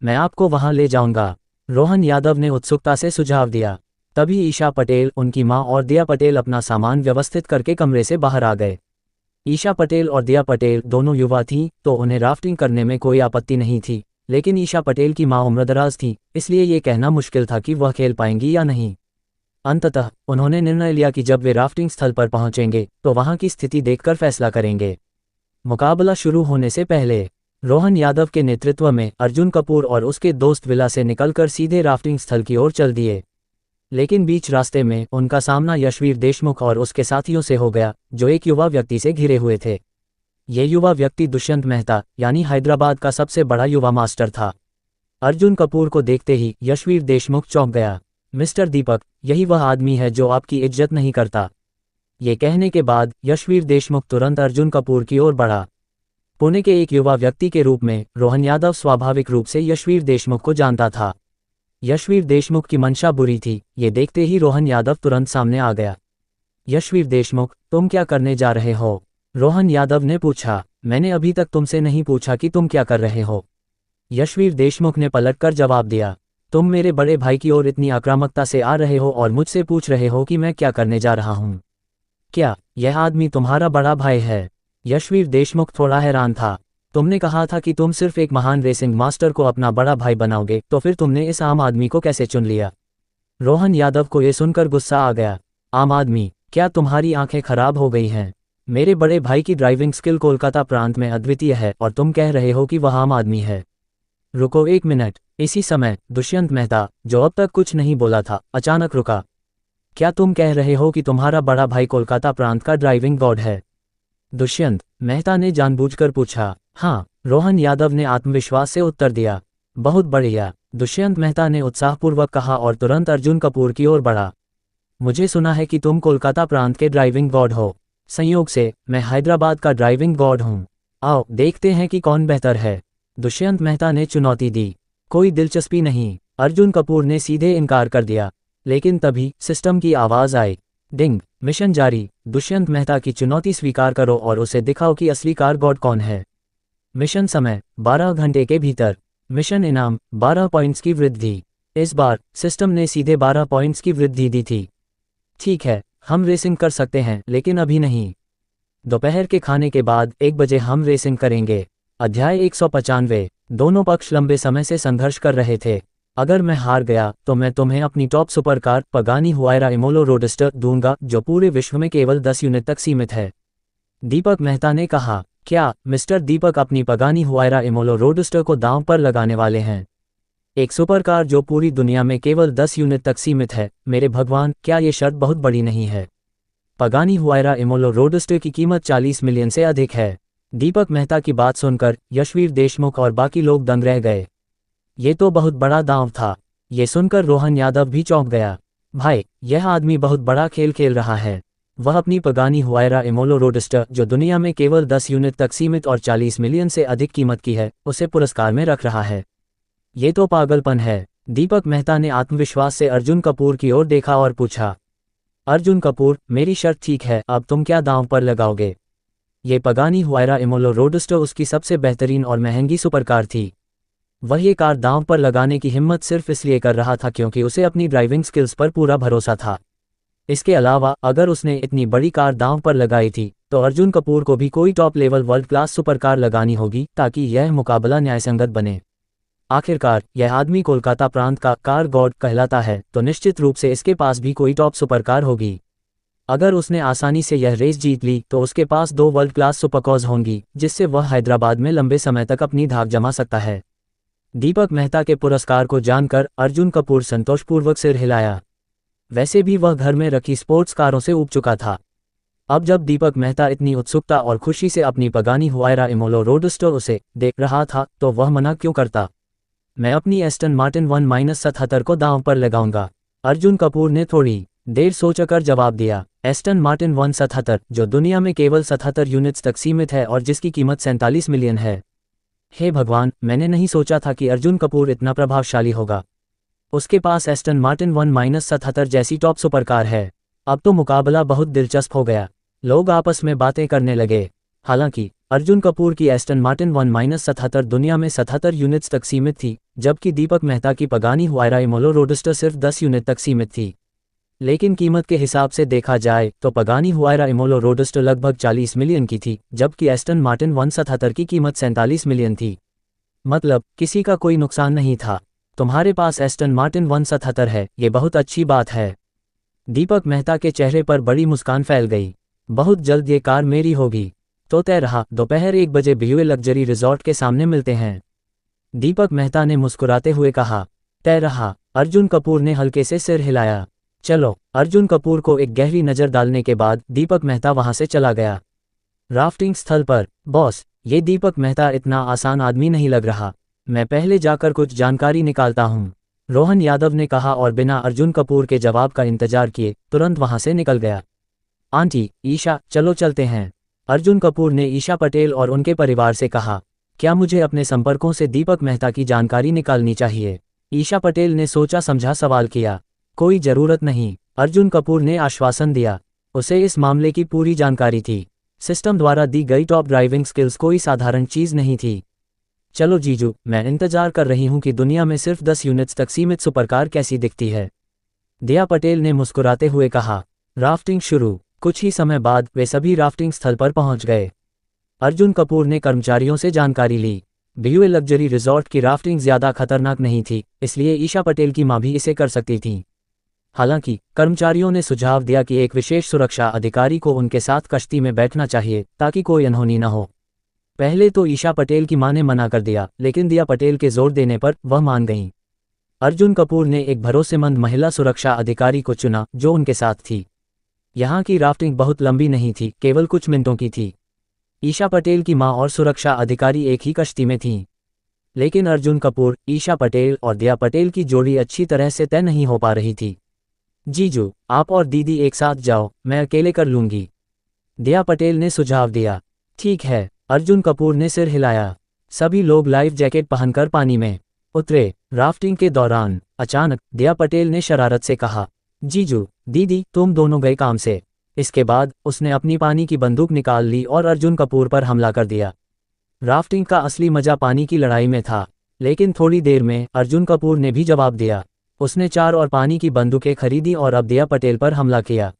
मैं आपको वहां ले जाऊंगा, रोहन यादव ने उत्सुकता से सुझाव दिया। तभी ईशा पटेल, उनकी मां और दिया पटेल अपना सामान व्यवस्थित करके कमरे से बाहर आ गए। ईशा पटेल और दिया पटेल दोनों युवा थीं, तो उन्हें राफ्टिंग करने में कोई आपत्ति नहीं थी, लेकिन ईशा पटेल की मां उम्रदराज थी, इसलिए ये कहना मुश्किल था कि वह खेल पाएंगी या नहीं। अंततः उन्होंने निर्णय लिया कि जब वे राफ्टिंग स्थल पर पहुंचेंगे तो वहां की स्थिति देखकर फैसला करेंगे। मुकाबला शुरू होने से पहले रोहन यादव के नेतृत्व में अर्जुन कपूर और उसके दोस्त विला से निकलकर सीधे राफ्टिंग स्थल की ओर चल दिए। लेकिन बीच रास्ते में उनका सामना यशवीर देशमुख और उसके साथियों से हो गया, जो एक युवा व्यक्ति से घिरे हुए थे। ये युवा व्यक्ति दुष्यंत मेहता यानी हैदराबाद का सबसे बड़ा युवा मास्टर था। अर्जुन कपूर को देखते ही यशवीर देशमुख चौंक गया। मिस्टर दीपक, यही वह आदमी है जो आपकी इज्जत नहीं करता। ये कहने के बाद यशवीर देशमुख तुरंत अर्जुन कपूर की ओर बढ़ा। पुणे के एक युवा व्यक्ति के रूप में रोहन यादव स्वाभाविक रूप से यशवीर देशमुख को जानता था। यशवीर देशमुख की मंशा बुरी थी, ये देखते ही रोहन यादव तुरंत सामने आ गया। यशवीर देशमुख, तुम क्या करने जा रहे हो? रोहन यादव ने पूछा। मैंने अभी तक तुमसे नहीं पूछा कि तुम क्या कर रहे हो। यशवीर देशमुख ने पलटकर जवाब दिया। तुम मेरे बड़े भाई की ओर इतनी आक्रामकता से आ रहे हो और मुझसे पूछ रहे हो कि मैं क्या करने जा रहा हूँ। क्या यह आदमी तुम्हारा बड़ा भाई है? यशवीर देशमुख थोड़ा हैरान था। तुमने कहा था कि तुम सिर्फ एक महान रेसिंग मास्टर को अपना बड़ा भाई बनाओगे, तो फिर तुमने इस आम आदमी को कैसे चुन लिया? रोहन यादव को यह सुनकर गुस्सा आ गया। आम आदमी? क्या तुम्हारी आंखें खराब हो गई हैं? मेरे बड़े भाई की ड्राइविंग स्किल कोलकाता प्रांत में अद्वितीय है और तुम कह रहे हो कि वह आम आदमी है। रुको एक मिनट। इसी समय दुष्यंत मेहता, जो अब तक कुछ नहीं बोला था, अचानक रुका। क्या तुम कह रहे हो कि तुम्हारा बड़ा भाई कोलकाता प्रांत का ड्राइविंग गॉड है? दुष्यंत मेहता ने जानबूझकर पूछा। हाँ, रोहन यादव ने आत्मविश्वास से उत्तर दिया। बहुत बढ़िया, दुष्यंत मेहता ने उत्साहपूर्वक कहा और तुरंत अर्जुन कपूर की ओर बढ़ा। मुझे सुना है कि तुम कोलकाता प्रांत के ड्राइविंग गॉड हो। संयोग से मैं हैदराबाद का ड्राइविंग गॉड हूँ। आओ देखते हैं कि कौन बेहतर है। दुष्यंत मेहता ने चुनौती दी। कोई दिलचस्पी नहीं, अर्जुन कपूर ने सीधे इनकार कर दिया। लेकिन तभी सिस्टम की आवाज़ आई। डिंग, मिशन जारी। दुष्यंत मेहता की चुनौती स्वीकार करो और उसे दिखाओ कि असली कार गॉड कौन है। मिशन समय 12 घंटे के भीतर। मिशन इनाम 12 पॉइंट्स की वृद्धि। इस बार सिस्टम ने सीधे 12 पॉइंट्स की वृद्धि दी थी। ठीक है, हम रेसिंग कर सकते हैं, लेकिन अभी नहीं। दोपहर के खाने के बाद 1 बजे हम रेसिंग करेंगे। अध्याय 195। दोनों पक्ष लंबे समय से संघर्ष कर रहे थे। अगर मैं हार गया तो मैं तुम्हें अपनी टॉप सुपरकार पगानी हुआयरा इमोलो रोडस्टर दूंगा, जो पूरे विश्व में केवल 10 यूनिट तक सीमित है। दीपक मेहता ने कहा। क्या मिस्टर दीपक अपनी पगानी हुआयरा इमोलो रोडस्टर को दांव पर लगाने वाले हैं? एक सुपरकार जो पूरी दुनिया में केवल 10 यूनिट तक सीमित है? मेरे भगवान, क्या ये शर्त बहुत बड़ी नहीं है? पगानी हुआयरा इमोलो रोडस्टर की कीमत 40 मिलियन से अधिक है। दीपक मेहता की बात सुनकर यशवीर देशमुख और बाकी लोग दंग रह गए। ये तो बहुत बड़ा दांव था। ये सुनकर रोहन यादव भी चौंक गया। भाई, यह आदमी बहुत बड़ा खेल खेल रहा है। वह अपनी पगानी हुआयरा इमोलो रोडस्टर, जो दुनिया में केवल 10 यूनिट तक सीमित और 40 मिलियन से अधिक कीमत की है, उसे पुरस्कार में रख रहा है। ये तो पागलपन है। दीपक मेहता ने आत्मविश्वास से अर्जुन कपूर की ओर देखा और पूछा। अर्जुन कपूर, मेरी शर्त ठीक है, अब तुम क्या दांव पर लगाओगे? ये पगानी हुआयरा इमोलो रोडस्टर उसकी सबसे बेहतरीन और महंगी सुपरकार थी। वह ये कार दांव पर लगाने की हिम्मत सिर्फ इसलिए कर रहा था क्योंकि उसे अपनी ड्राइविंग स्किल्स पर पूरा भरोसा था। इसके अलावा अगर उसने इतनी बड़ी कार दांव पर लगाई थी तो अर्जुन कपूर को भी कोई top level world class supercar लगानी होगी ताकि यह मुकाबला न्यायसंगत बने। आखिरकार यह आदमी कोलकाता प्रांत का कार गॉड कहलाता है, तो निश्चित रूप से इसके पास भी कोई टॉप सुपरकार होगी। अगर उसने आसानी से यह रेस जीत ली तो उसके पास 2 वर्ल्ड क्लास सुपरकार्स होंगी, जिससे वह हैदराबाद में लंबे समय तक अपनी धाक जमा सकता है। दीपक मेहता के पुरस्कार को जानकर अर्जुन कपूर संतोषपूर्वक सिर हिलाया। वैसे भी वह घर में रखी स्पोर्ट्स कारों से ऊब चुका था। अब जब दीपक मेहता इतनी उत्सुकता और खुशी से अपनी पगानी हुआयरा इमोलो रोडस्टर उसे देख रहा था, तो वह मना क्यों करता? मैं अपनी एस्टन मार्टिन 1-77 को दांव पर लगाऊंगा। अर्जुन कपूर ने थोड़ी देर सोचकर जवाब दिया। एस्टन मार्टिन 177, जो दुनिया में केवल 77 यूनिट्स तक सीमित है और जिसकी कीमत 47 मिलियन है। हे भगवान, मैंने नहीं सोचा था कि अर्जुन कपूर इतना प्रभावशाली होगा। उसके पास एस्टन मार्टिन 1-77 जैसी टॉप सुपरकार है। अब तो मुकाबला बहुत दिलचस्प हो गया। लोग आपस में बातें करने लगे। हालांकि अर्जुन कपूर की एस्टन मार्टिन 1-77 दुनिया में 77 यूनिट्स तक सीमित थी, जबकि दीपक मेहता की पगानी हुआयरा इमोलो रोडस्टर सिर्फ 10 यूनिट तक सीमित थी। लेकिन कीमत के हिसाब से देखा जाए तो पगानी हुआयरा इमोलो रोडस्टर लगभग 40 मिलियन की थी, जबकि एस्टन मार्टिन 177 की कीमत 47 मिलियन थी। मतलब किसी का कोई नुकसान नहीं था। तुम्हारे पास एस्टन मार्टिन 177 है, ये बहुत अच्छी बात है। दीपक मेहता के चेहरे पर बड़ी मुस्कान फैल गई। बहुत जल्द ये कार मेरी होगी। तो तय रहा, दोपहर 1 बजे बीयूए लग्जरी रिजॉर्ट के सामने मिलते हैं। दीपक मेहता ने मुस्कुराते हुए कहा। तय रहा। अर्जुन कपूर ने हल्के से सिर हिलाया। चलो। अर्जुन कपूर को एक गहरी नज़र डालने के बाद दीपक मेहता वहां से चला गया। राफ्टिंग स्थल पर। बॉस, ये दीपक मेहता इतना आसान आदमी नहीं लग रहा, मैं पहले जाकर कुछ जानकारी निकालता हूँ, रोहन यादव ने कहा और बिना अर्जुन कपूर के जवाब का इंतजार किए तुरंत वहां से निकल गया। आंटी, ईशा, चलो चलते हैं। अर्जुन कपूर ने ईशा पटेल और उनके परिवार से कहा। क्या मुझे अपने संपर्कों से दीपक मेहता की जानकारी निकालनी चाहिए? ईशा पटेल ने सोचा समझा सवाल किया। कोई जरूरत नहीं, अर्जुन कपूर ने आश्वासन दिया। उसे इस मामले की पूरी जानकारी थी। सिस्टम द्वारा दी गई टॉप ड्राइविंग स्किल्स कोई साधारण चीज नहीं थी। चलो जीजू, मैं इंतजार कर रही हूं कि दुनिया में सिर्फ 10 यूनिट्स तक सीमित सुपरकार कैसी दिखती है, दिया पटेल ने मुस्कुराते हुए कहा। राफ्टिंग शुरू। कुछ ही समय बाद वे सभी राफ्टिंग स्थल पर पहुंच गए। अर्जुन कपूर ने कर्मचारियों से जानकारी ली। बीयूए लग्जरी रिजॉर्ट की राफ्टिंग ज्यादा खतरनाक नहीं थी, इसलिए ईशा पटेल की मां भी इसे कर सकती थी। हालांकि कर्मचारियों ने सुझाव दिया कि एक विशेष सुरक्षा अधिकारी को उनके साथ कश्ती में बैठना चाहिए ताकि कोई अनहोनी न हो। पहले तो ईशा पटेल की मां ने मना कर दिया, लेकिन दिया पटेल के जोर देने पर वह मान गईं। अर्जुन कपूर ने एक भरोसेमंद महिला सुरक्षा अधिकारी को चुना जो उनके साथ थी। यहाँ की राफ्टिंग बहुत लंबी नहीं थी, केवल कुछ मिनटों की थी। ईशा पटेल की मां और सुरक्षा अधिकारी एक ही कश्ती में थीं। लेकिन अर्जुन कपूर, ईशा पटेल और दिया पटेल की जोड़ी अच्छी तरह से तय नहीं हो पा रही थी। जीजू, आप और दीदी एक साथ जाओ, मैं अकेले कर लूंगी, दिया पटेल ने सुझाव दिया। ठीक है, अर्जुन कपूर ने सिर हिलाया। सभी लोग लाइफ जैकेट पहनकर पानी में उतरे। राफ्टिंग के दौरान अचानक दिया पटेल ने शरारत से कहा, जीजू, दीदी, तुम दोनों गए काम से। इसके बाद उसने अपनी पानी की बंदूक निकाल ली और अर्जुन कपूर पर हमला कर दिया। राफ्टिंग का असली मजा पानी की लड़ाई में था, लेकिन थोड़ी देर में अर्जुन कपूर ने भी जवाब दिया। उसने 4 और पानी की बंदूकें खरीदी और अब दिया पटेल पर हमला किया।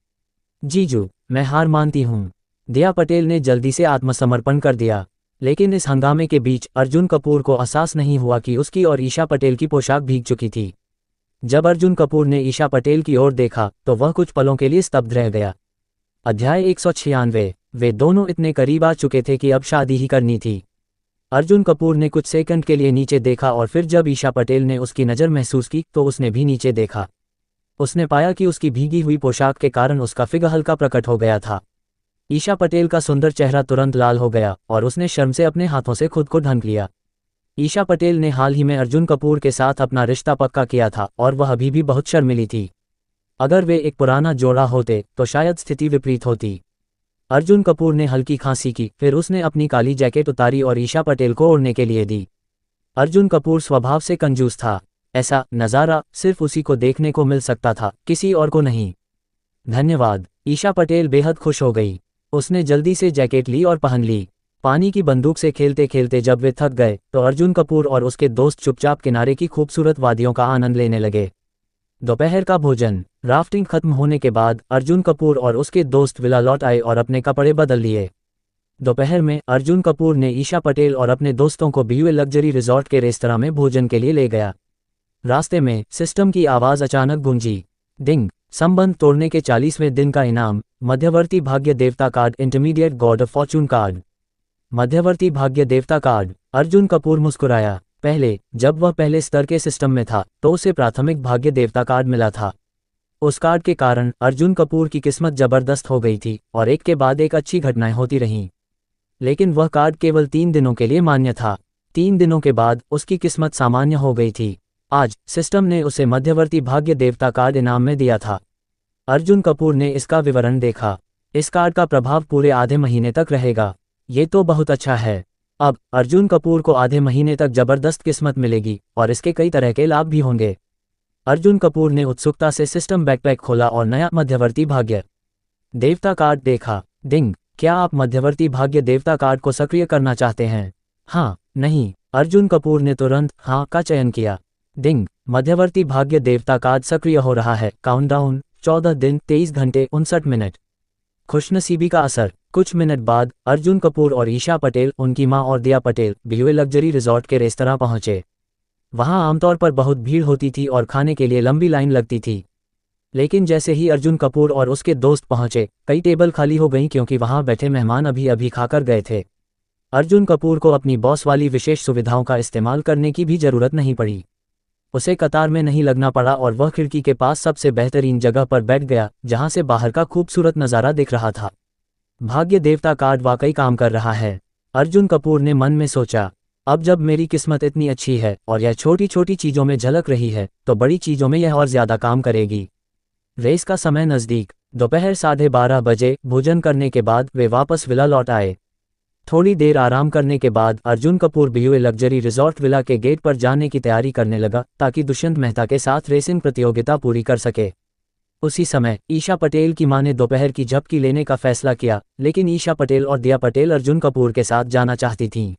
जीजू, मैं हार मानती हूँ, दिया पटेल ने जल्दी से आत्मसमर्पण कर दिया। लेकिन इस हंगामे के बीच अर्जुन कपूर को एहसास नहीं हुआ कि उसकी और ईशा पटेल की पोशाक भीग चुकी थी। जब अर्जुन कपूर ने ईशा पटेल की ओर देखा तो वह कुछ पलों के लिए स्तब्ध रह गया। अध्याय 196। वे दोनों इतने करीब आ चुके थे कि अब शादी ही करनी थी। अर्जुन कपूर ने कुछ सेकंड के लिए नीचे देखा और फिर जब ईशा पटेल ने उसकी नज़र महसूस की तो उसने भी नीचे देखा। उसने पाया कि उसकी भीगी हुई पोशाक के कारण उसका फिगर हल्का प्रकट हो गया था। ईशा पटेल का सुंदर चेहरा तुरंत लाल हो गया और उसने शर्म से अपने हाथों से खुद को ढक लिया। ईशा पटेल ने हाल ही में अर्जुन कपूर के साथ अपना रिश्ता पक्का किया था और वह अभी भी बहुत शर्मिली थी। अगर वे एक पुराना जोड़ा होते तो शायद स्थिति विपरीत होती। अर्जुन कपूर ने हल्की खांसी की, फिर उसने अपनी काली जैकेट उतारी और ईशा पटेल को ओढ़ने के लिए दी। अर्जुन कपूर स्वभाव से कंजूस था। ऐसा नज़ारा सिर्फ उसी को देखने को मिल सकता था, किसी और को नहीं। धन्यवाद। ईशा पटेल बेहद खुश हो गई। उसने जल्दी से जैकेट ली और पहन ली। पानी की बंदूक से खेलते खेलते जब वे थक गए तो अर्जुन कपूर और उसके दोस्त चुपचाप किनारे की खूबसूरत वादियों का आनंद लेने लगे। दोपहर का भोजन। राफ्टिंग खत्म होने के बाद अर्जुन कपूर और उसके दोस्त विला लौट आए और अपने कपड़े बदल लिए। दोपहर में अर्जुन कपूर ने ईशा पटेल और अपने दोस्तों को बीयूए लग्जरी रिजॉर्ट के रेस्तरां में भोजन के लिए ले गया। रास्ते में सिस्टम की आवाज़ अचानक गूंजी। डिंग। संबंध तोड़ने के 40वें दिन का इनाम, मध्यवर्ती भाग्य देवता card, intermediate God of Fortune card. मध्यवर्ती भाग्य देवता कार्ड। अर्जुन कपूर मुस्कुराया। पहले जब वह पहले स्तर के सिस्टम में था तो उसे प्राथमिक भाग्य देवता कार्ड मिला था। उस कार्ड के कारण अर्जुन कपूर की किस्मत जबरदस्त हो गई थी और एक के बाद एक अच्छी घटनाएं होती रहीं। लेकिन वह कार्ड केवल 3 दिनों के लिए मान्य था। 3 दिनों के बाद उसकी किस्मत सामान्य हो गई थी। आज सिस्टम ने उसे मध्यवर्ती भाग्य देवता कार्ड इनाम में दिया था। अर्जुन कपूर ने इसका विवरण देखा। इस कार्ड का प्रभाव पूरे आधे महीने तक रहेगा। ये तो बहुत अच्छा है। अब अर्जुन कपूर को आधे महीने तक जबरदस्त किस्मत मिलेगी और इसके कई तरह के लाभ भी होंगे। अर्जुन कपूर ने उत्सुकता से सिस्टम बैकपैक खोला और नया मध्यवर्ती भाग्य देवता कार्ड देखा। डिंग। क्या आप मध्यवर्ती भाग्य देवता कार्ड को सक्रिय करना चाहते हैं? हाँ, नहीं। अर्जुन कपूर ने तुरंत हाँ का चयन किया। डिंग। मध्यवर्ती भाग्य देवता कार्ड सक्रिय हो रहा है। काउंटडाउन 14 दिन 23 घंटे 59 मिनट। खुशनसीबी का असर। कुछ मिनट बाद अर्जुन कपूर और ईशा पटेल, उनकी मां और दिया पटेल बीयूए लग्जरी रिजॉर्ट के रेस्तरां पहुंचे। वहां आमतौर पर बहुत भीड़ होती थी और खाने के लिए लंबी लाइन लगती थी। लेकिन जैसे ही अर्जुन कपूर और उसके दोस्त पहुंचे, कई टेबल खाली हो गईं क्योंकि वहां बैठे मेहमान अभी अभी खाकर गए थे। अर्जुन कपूर को अपनी बॉस वाली विशेष सुविधाओं का इस्तेमाल करने की भी जरूरत नहीं पड़ी। उसे कतार में नहीं लगना पड़ा और वह खिड़की के पास सबसे बेहतरीन जगह पर बैठ गया, जहां से बाहर का खूबसूरत नज़ारा दिख रहा था। भाग्य देवता कार्ड वाकई काम कर रहा है, अर्जुन कपूर ने मन में सोचा। अब जब मेरी किस्मत इतनी अच्छी है और यह छोटी छोटी चीज़ों में झलक रही है, तो बड़ी चीज़ों में यह और ज़्यादा काम करेगी। रेस का समय नज़दीक, दोपहर 12:30 बजे भोजन करने के बाद वे वापस विला लौट आए। थोड़ी देर आराम करने के बाद Arjun Kapoor BUA luxury resort villa के गेट पर जाने की तैयारी करने लगा, ताकि दुष्यंत मेहता के साथ रेसिंग प्रतियोगिता पूरी कर सके। उसी समय ईशा पटेल की मां ने दोपहर की झपकी लेने का फैसला किया, लेकिन ईशा पटेल और दिया पटेल अर्जुन कपूर के साथ जाना चाहती थीं।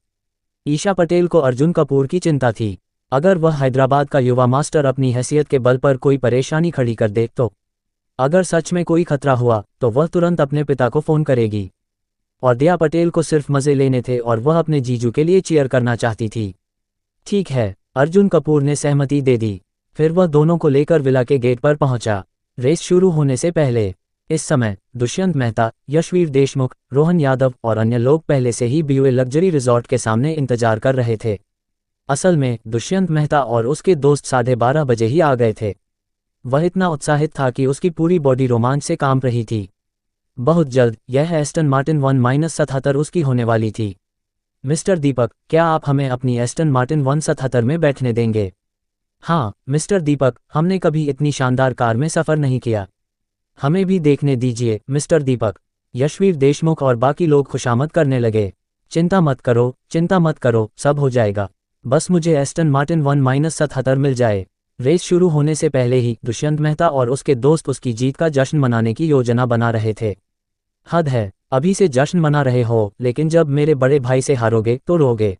ईशा पटेल को अर्जुन कपूर की चिंता थी। अगर वह हैदराबाद का युवा मास्टर अपनी हैसियत के बल पर कोई परेशानी खड़ी कर दे तो, अगर सच में कोई खतरा हुआ तो वह तुरंत अपने पिता को फ़ोन करेगी। और दिया पटेल को सिर्फ मज़े लेने थे और वह अपने जीजू के लिए चीयर करना चाहती थी। ठीक है, अर्जुन कपूर ने सहमति दे दी। फिर वह दोनों को लेकर विला के गेट पर पहुंचा। रेस शुरू होने से पहले इस समय दुष्यंत मेहता, यशवीर देशमुख, रोहन यादव और अन्य लोग पहले से ही BUA लग्जरी रिजॉर्ट के सामने इंतजार कर रहे थे। असल में दुष्यंत मेहता और उसके दोस्त 12:30 बजे ही आ गए थे। वह इतना उत्साहित था कि उसकी पूरी बॉडी रोमांच से कांप रही थी। बहुत जल्द यह एस्टन मार्टिन 1-77 उसकी होने वाली थी। मिस्टर दीपक, क्या आप हमें अपनी एस्टन मार्टिन 177 में बैठने देंगे? हाँ मिस्टर दीपक, हमने कभी इतनी शानदार कार में सफ़र नहीं किया। हमें भी देखने दीजिए मिस्टर दीपक। यशवीर देशमुख और बाकी लोग खुशामद करने लगे। चिंता मत करो, सब हो जाएगा। बस मुझे एस्टन मार्टिन 1-77 मिल जाए। रेस शुरू होने से पहले ही दुष्यंत मेहता और उसके दोस्त उसकी जीत का जश्न मनाने की योजना बना रहे थे। हद है, अभी से जश्न मना रहे हो, लेकिन जब मेरे बड़े भाई से हारोगे तो रोगे।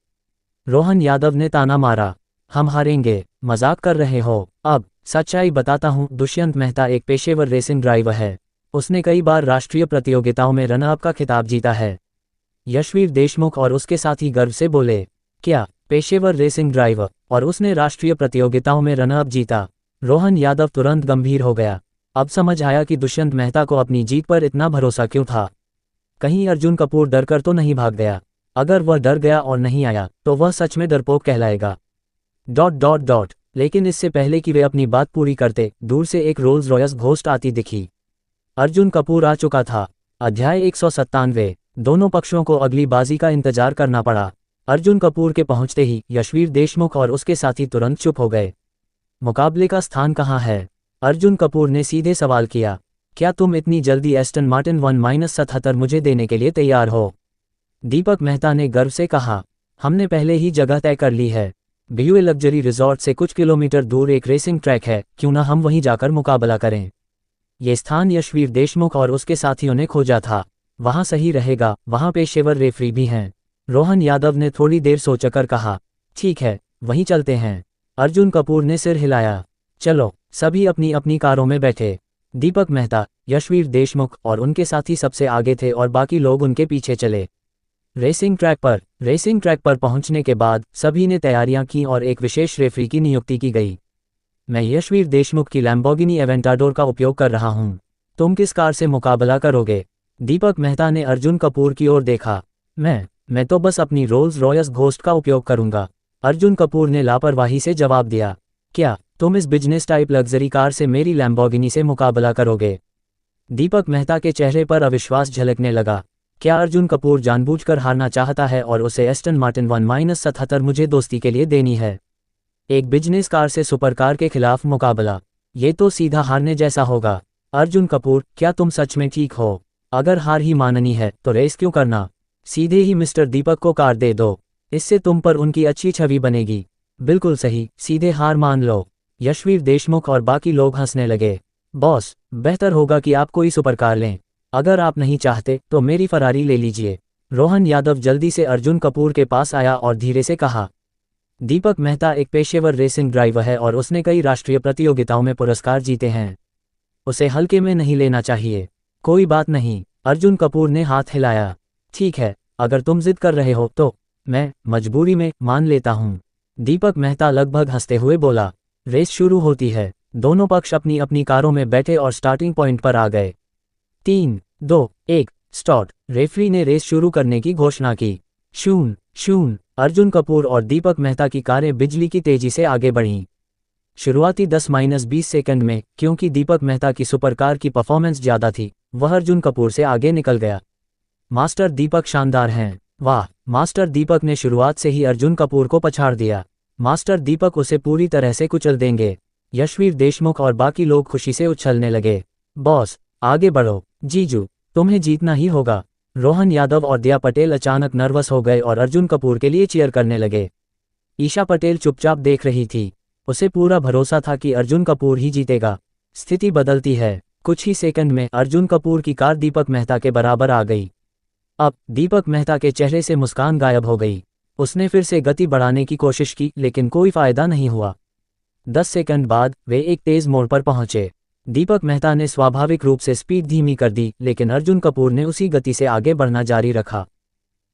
रोहन यादव ने ताना मारा। हम हारेंगे, मजाक कर रहे हो। अब सच्चाई बताता हूँ, दुष्यंत मेहता एक पेशेवर रेसिंग ड्राइवर है। उसने कई बार राष्ट्रीय प्रतियोगिताओं में रनअप का खिताब जीता है। यशवीर देशमुख और उसके साथी गर्व से बोले। क्या पेशेवर रेसिंग ड्राइवर, और उसने राष्ट्रीय प्रतियोगिताओं में रनअप जीता? रोहन यादव तुरंत गंभीर हो गया। अब समझ आया कि दुष्यंत मेहता को अपनी जीत पर इतना भरोसा क्यों था। कहीं अर्जुन कपूर डरकर तो नहीं भाग गया? अगर वह डर गया और नहीं आया तो वह सच में डरपोक कहलाएगा। ... लेकिन इससे पहले कि वे अपनी बात पूरी करते, दूर से एक रोल्स रॉयस घोस्ट आती दिखी। अर्जुन कपूर आ चुका था। अध्याय 197। दोनों पक्षों को अगली बाजी का इंतजार करना पड़ा। अर्जुन कपूर के पहुंचते ही यशवीर देशमुख और उसके साथी तुरंत चुप हो गए। मुकाबले का स्थान कहाँ है? अर्जुन कपूर ने सीधे सवाल किया। क्या तुम इतनी जल्दी एस्टन मार्टिन 1-77 मुझे देने के लिए तैयार हो? दीपक मेहता ने गर्व से कहा। हमने पहले ही जगह तय कर ली है। BUA लग्जरी रिजॉर्ट से कुछ किलोमीटर दूर एक रेसिंग ट्रैक है, क्यों ना हम वहीं जाकर मुकाबला करें। ये स्थान यशवीर देशमुख और उसके साथियों ने खोजा था। वहाँ सही रहेगा, वहाँ पेशेवर रेफरी भी हैं। रोहन यादव ने थोड़ी देर सोचकर कहा। ठीक है, वहीं चलते हैं। अर्जुन कपूर ने सिर हिलाया। चलो। सभी अपनी अपनी कारों में बैठे। दीपक मेहता, यशवीर देशमुख और उनके साथी सबसे आगे थे और बाकी लोग उनके पीछे चले। रेसिंग ट्रैक पर पहुंचने के बाद सभी ने तैयारियां की और एक विशेष रेफरी की नियुक्ति की गई। मैं यशवीर देशमुख की लैम्बोर्गिनी एवेंटाडोर का उपयोग कर रहा हूं। तुम किस कार से मुकाबला करोगे? दीपक मेहता ने अर्जुन कपूर की ओर देखा। मैं तो बस अपनी रोल्स रॉयस घोस्ट का उपयोग करूंगा, अर्जुन कपूर ने लापरवाही से जवाब दिया। क्या तुम इस बिजनेस टाइप लग्जरी कार से मेरी लैम्बोर्गिनी से मुकाबला करोगे? दीपक मेहता के चेहरे पर अविश्वास झलकने लगा। क्या अर्जुन कपूर जानबूझकर हारना चाहता है और उसे एस्टन मार्टिन 1-77 मुझे दोस्ती के लिए देनी है? एक बिजनेस कार से सुपर कार के खिलाफ मुकाबला, ये तो सीधा हारने जैसा होगा। अर्जुन कपूर, क्या तुम सच में ठीक हो? अगर हार ही माननी है तो रेस क्यों करना? सीधे ही मिस्टर दीपक को कार दे दो, इससे तुम पर उनकी अच्छी छवि बनेगी। बिल्कुल सही, सीधे हार मान लो। यशवीर देशमुख और बाकी लोग हंसने लगे। बॉस, बेहतर होगा कि आप कोई सुपर कार लें। अगर आप नहीं चाहते तो मेरी फरारी ले लीजिए। रोहन यादव जल्दी से अर्जुन कपूर के पास आया और धीरे से कहा। दीपक मेहता एक पेशेवर रेसिंग ड्राइवर है और उसने कई राष्ट्रीय प्रतियोगिताओं में पुरस्कार जीते हैं। उसे हल्के में नहीं लेना चाहिए। कोई बात नहीं, अर्जुन कपूर ने हाथ हिलाया। ठीक है, अगर तुम जिद कर रहे हो तो मैं मजबूरी में मान लेता हूँ, दीपक मेहता लगभग हंसते हुए बोला। रेस शुरू होती है। दोनों पक्ष अपनी अपनी कारों में बैठे और स्टार्टिंग पॉइंट पर आ गए। 3, 2, 1 स्टार्ट। रेफरी ने रेस शुरू करने की घोषणा की। शून शून। अर्जुन कपूर और दीपक मेहता की कारें बिजली की तेजी से आगे बढ़ीं। शुरुआती 10-20 सेकंड में, क्योंकि दीपक मेहता की सुपरकार की परफॉर्मेंस ज़्यादा थी, वह अर्जुन कपूर से आगे निकल गया। मास्टर दीपक शानदार हैं। वाह। मास्टर दीपक ने शुरुआत से ही अर्जुन कपूर को पछाड़ दिया। मास्टर दीपक उसे पूरी तरह से कुचल देंगे। यशवीर देशमुख और बाकी लोग खुशी से उछलने लगे। बॉस, आगे बढ़ो। जीजू, तुम्हें जीतना ही होगा। रोहन यादव और दिया पटेल अचानक नर्वस हो गए और अर्जुन कपूर के लिए चीयर करने लगे। ईशा पटेल चुपचाप देख रही थी। उसे पूरा भरोसा था कि अर्जुन कपूर ही जीतेगा। स्थिति बदलती है। कुछ ही सेकंड में अर्जुन कपूर की कार दीपक मेहता के बराबर आ गई। अब दीपक मेहता के चेहरे से मुस्कान गायब हो गई। उसने फिर से गति बढ़ाने की कोशिश की, लेकिन कोई फायदा नहीं हुआ। 10 सेकंड बाद वे एक तेज मोड़ पर पहुंचे। दीपक मेहता ने स्वाभाविक रूप से स्पीड धीमी कर दी, लेकिन अर्जुन कपूर ने उसी गति से आगे बढ़ना जारी रखा।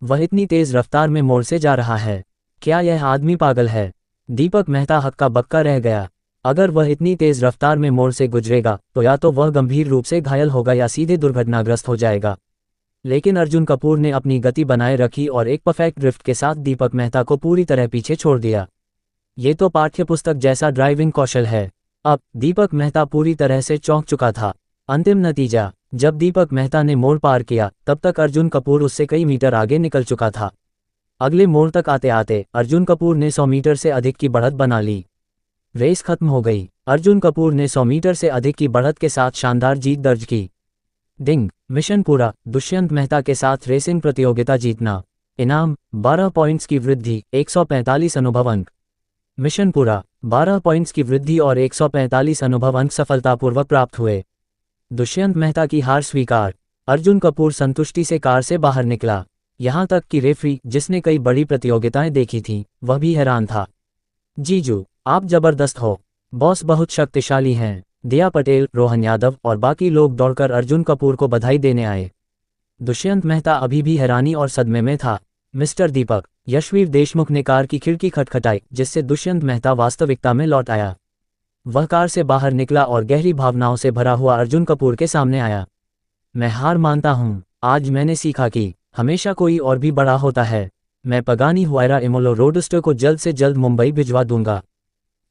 वह इतनी तेज रफ्तार में मोड़ से जा रहा है। क्या यह आदमी पागल है? दीपक मेहता हक्का बक्का रह गया। अगर वह इतनी तेज रफ्तार में मोड़ से गुजरेगा तो या तो वह गंभीर रूप से घायल होगा या सीधे दुर्घटनाग्रस्त हो जाएगा। लेकिन अर्जुन कपूर ने अपनी गति बनाए रखी और एक परफेक्ट ड्रिफ्ट के साथ दीपक मेहता को पूरी तरह पीछे छोड़ दिया। ये तो पाठ्यपुस्तक जैसा ड्राइविंग कौशल है। अब दीपक मेहता पूरी तरह से चौंक चुका था। अंतिम नतीजा, जब दीपक मेहता ने मोड़ पार किया, तब तक अर्जुन कपूर उससे कई मीटर आगे निकल चुका था। अगले मोड़ तक आते आते अर्जुन कपूर ने 100 मीटर से अधिक की बढ़त बना ली। रेस खत्म हो गई। अर्जुन कपूर ने 100 मीटर से अधिक की बढ़त के साथ शानदार जीत दर्ज की। डिंग। मिशन पूरा। दुष्यंत मेहता के साथ रेसिंग प्रतियोगिता जीतना। इनाम 12 पॉइंट्स की वृद्धि, 145 अनुभव अंक। मिशन पूरा। 12 पॉइंट्स की वृद्धि और 145 अनुभव अंक सफलतापूर्वक प्राप्त हुए। दुष्यंत मेहता की हार स्वीकार। अर्जुन कपूर संतुष्टि से कार से बाहर निकला। यहाँ तक कि रेफरी, जिसने कई बड़ी प्रतियोगिताएं देखी थीं, वह भी हैरान था। जीजू, आप जबरदस्त हो। बॉस बहुत शक्तिशाली हैं। दिया पटेल, रोहन यादव और बाकी लोग दौड़कर अर्जुन कपूर को बधाई देने आए। दुष्यंत मेहता अभी भी हैरानी और सदमे में था। मिस्टर दीपक। यशवीर देशमुख ने कार की खिड़की खटखटाई, जिससे दुष्यंत मेहता वास्तविकता में लौट आया। वह कार से बाहर निकला और गहरी भावनाओं से भरा हुआ अर्जुन कपूर के सामने आया। मैं हार मानता हूँ। आज मैंने सीखा कि हमेशा कोई और भी बड़ा होता है। मैं पगानी हुआयरा इमोलो रोडस्टर को जल्द से जल्द मुंबई भिजवा दूंगा।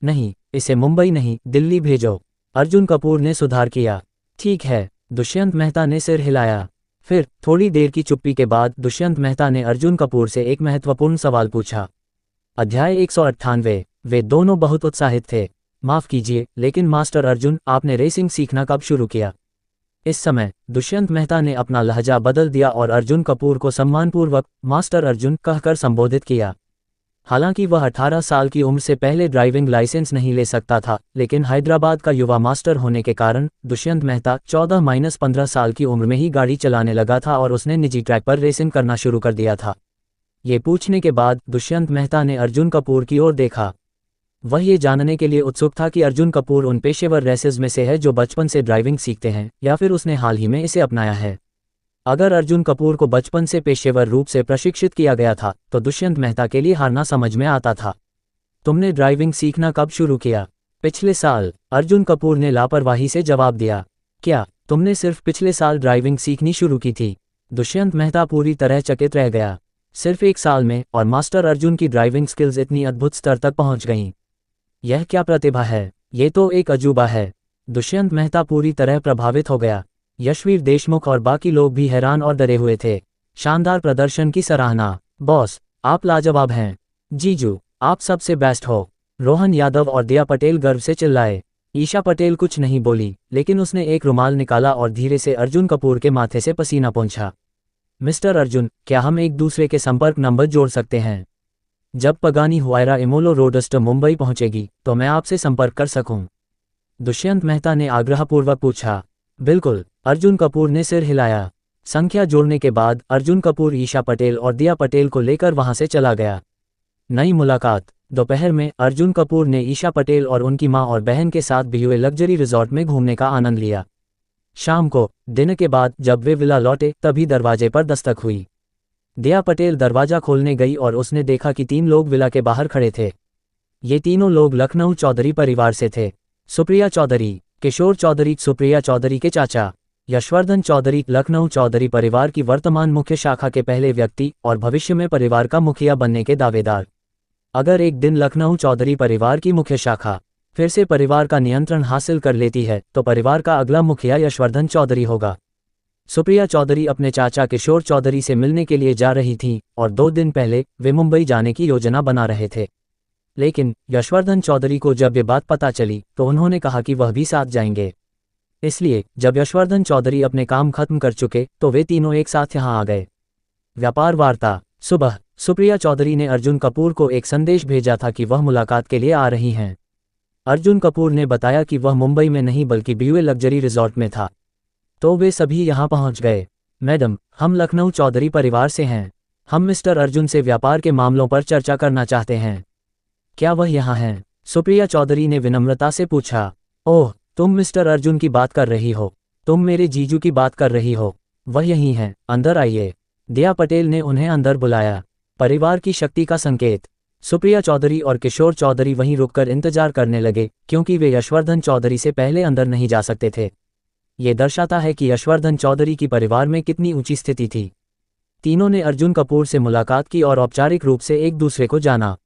नहीं, इसे मुंबई नहीं, दिल्ली भेजो। अर्जुन कपूर ने सुधार किया। ठीक है। दुष्यंत मेहता ने सिर हिलाया। फिर थोड़ी देर की चुप्पी के बाद दुष्यंत मेहता ने अर्जुन कपूर से एक महत्वपूर्ण सवाल पूछा। अध्याय 198। वे दोनों बहुत उत्साहित थे। माफ कीजिए, लेकिन मास्टर अर्जुन, आपने रेसिंग सीखना कब शुरू किया? इस समय दुष्यंत मेहता ने अपना लहजा बदल दिया और अर्जुन कपूर को सम्मानपूर्वक मास्टर अर्जुन कहकर संबोधित किया। हालांकि वह 18 साल की उम्र से पहले ड्राइविंग लाइसेंस नहीं ले सकता था, लेकिन हैदराबाद का युवा मास्टर होने के कारण दुष्यंत मेहता 14-15 साल की उम्र में ही गाड़ी चलाने लगा था और उसने निजी ट्रैक पर रेसिंग करना शुरू कर दिया था। ये पूछने के बाद दुष्यंत मेहता ने अर्जुन कपूर की ओर देखा। वह ये जानने के लिए उत्सुक था कि अर्जुन कपूर उन पेशेवर रेसर्स में से है जो बचपन से ड्राइविंग सीखते हैं, या फिर उसने हाल ही में इसे अपनाया है। अगर अर्जुन कपूर को बचपन से पेशेवर रूप से प्रशिक्षित किया गया था, तो दुष्यंत मेहता के लिए हारना समझ में आता था। तुमने ड्राइविंग सीखना कब शुरू किया? पिछले साल, अर्जुन कपूर ने लापरवाही से जवाब दिया। क्या तुमने सिर्फ पिछले साल ड्राइविंग सीखनी शुरू की थी? दुष्यंत मेहता पूरी तरह चकित रह गया। सिर्फ 1 साल में, और मास्टर अर्जुन की ड्राइविंग स्किल्स इतनी अद्भुत स्तर तक पहुंच गईं। यह क्या प्रतिभा है? ये तो एक अजूबा है। दुष्यंत मेहता पूरी तरह प्रभावित हो गया। यशवीर देशमुख और बाकी लोग भी हैरान और डरे हुए थे। शानदार प्रदर्शन की सराहना। बॉस, आप लाजवाब हैं। जीजू, आप सबसे बेस्ट हो। रोहन यादव और दिया पटेल गर्व से चिल्लाए। ईशा पटेल कुछ नहीं बोली, लेकिन उसने एक रुमाल निकाला और धीरे से अर्जुन कपूर के माथे से पसीना पोंछा। मिस्टर अर्जुन, क्या हम एक दूसरे के संपर्क नंबर जोड़ सकते हैं? जब पगानी हुआयरा इमोलो रोडस्टर मुंबई पहुंचेगी, तो मैं आपसे संपर्क कर सकूं? दुष्यंत मेहता ने आग्रहपूर्वक पूछा। बिल्कुल, अर्जुन कपूर ने सिर हिलाया। संख्या जोड़ने के बाद अर्जुन कपूर ईशा पटेल और दिया पटेल को लेकर वहां से चला गया। नई मुलाकात। दोपहर में अर्जुन कपूर ने ईशा पटेल और उनकी मां और बहन के साथ भी हुए लग्जरी रिजॉर्ट में घूमने का आनंद लिया। शाम को डिनर के बाद जब वे विला लौटे, तभी दरवाजे पर दस्तक हुई। दिया पटेल दरवाजा खोलने गई और उसने देखा कि 3 लोग विला के बाहर खड़े थे। ये तीनों लोग लखनऊ चौधरी परिवार से थे। सुप्रिया चौधरी। किशोर चौधरी सुप्रिया चौधरी के चाचा। यशवर्धन चौधरी लखनऊ चौधरी परिवार की वर्तमान मुख्य शाखा के पहले व्यक्ति और भविष्य में परिवार का मुखिया बनने के दावेदार। अगर एक दिन लखनऊ चौधरी परिवार की मुख्य शाखा फिर से परिवार का नियंत्रण हासिल कर लेती है तो परिवार का अगला मुखिया यशवर्धन चौधरी होगा। सुप्रिया चौधरी अपने चाचा किशोर चौधरी से मिलने के लिए जा रही थीं और 2 दिन पहले वे मुंबई जाने की योजना बना रहे थे। लेकिन यशवर्धन चौधरी को जब ये बात पता चली तो उन्होंने कहा कि वह भी साथ जाएंगे। इसलिए जब यशवर्धन चौधरी अपने काम खत्म कर चुके तो वे तीनों एक साथ यहां आ गए। व्यापार वार्ता। सुबह सुप्रिया चौधरी ने अर्जुन कपूर को एक संदेश भेजा था कि वह मुलाकात के लिए आ रही हैं। अर्जुन कपूर ने बताया कि वह मुंबई में नहीं बल्कि बीवे लग्जरी रिजॉर्ट में था। तो वे सभी यहां पहुंच गए। मैडम, हम लखनऊ चौधरी परिवार से हैं। हम मिस्टर अर्जुन से व्यापार के मामलों पर चर्चा करना चाहते हैं। क्या वह यहाँ हैं? सुप्रिया चौधरी ने विनम्रता से पूछा। ओह, तुम मिस्टर अर्जुन की बात कर रही हो। तुम मेरे जीजू की बात कर रही हो। वह यहीं हैं, अंदर आइए। दया पटेल ने उन्हें अंदर बुलाया। परिवार की शक्ति का संकेत। सुप्रिया चौधरी और किशोर चौधरी वहीं रुककर इंतजार करने लगे क्योंकि वे यशवर्धन चौधरी से पहले अंदर नहीं जा सकते थे। ये दर्शाता है कि यशवर्धन चौधरी की परिवार में कितनी ऊंची स्थिति थी। तीनों ने अर्जुन कपूर से मुलाकात की और औपचारिक रूप से एक दूसरे को जाना।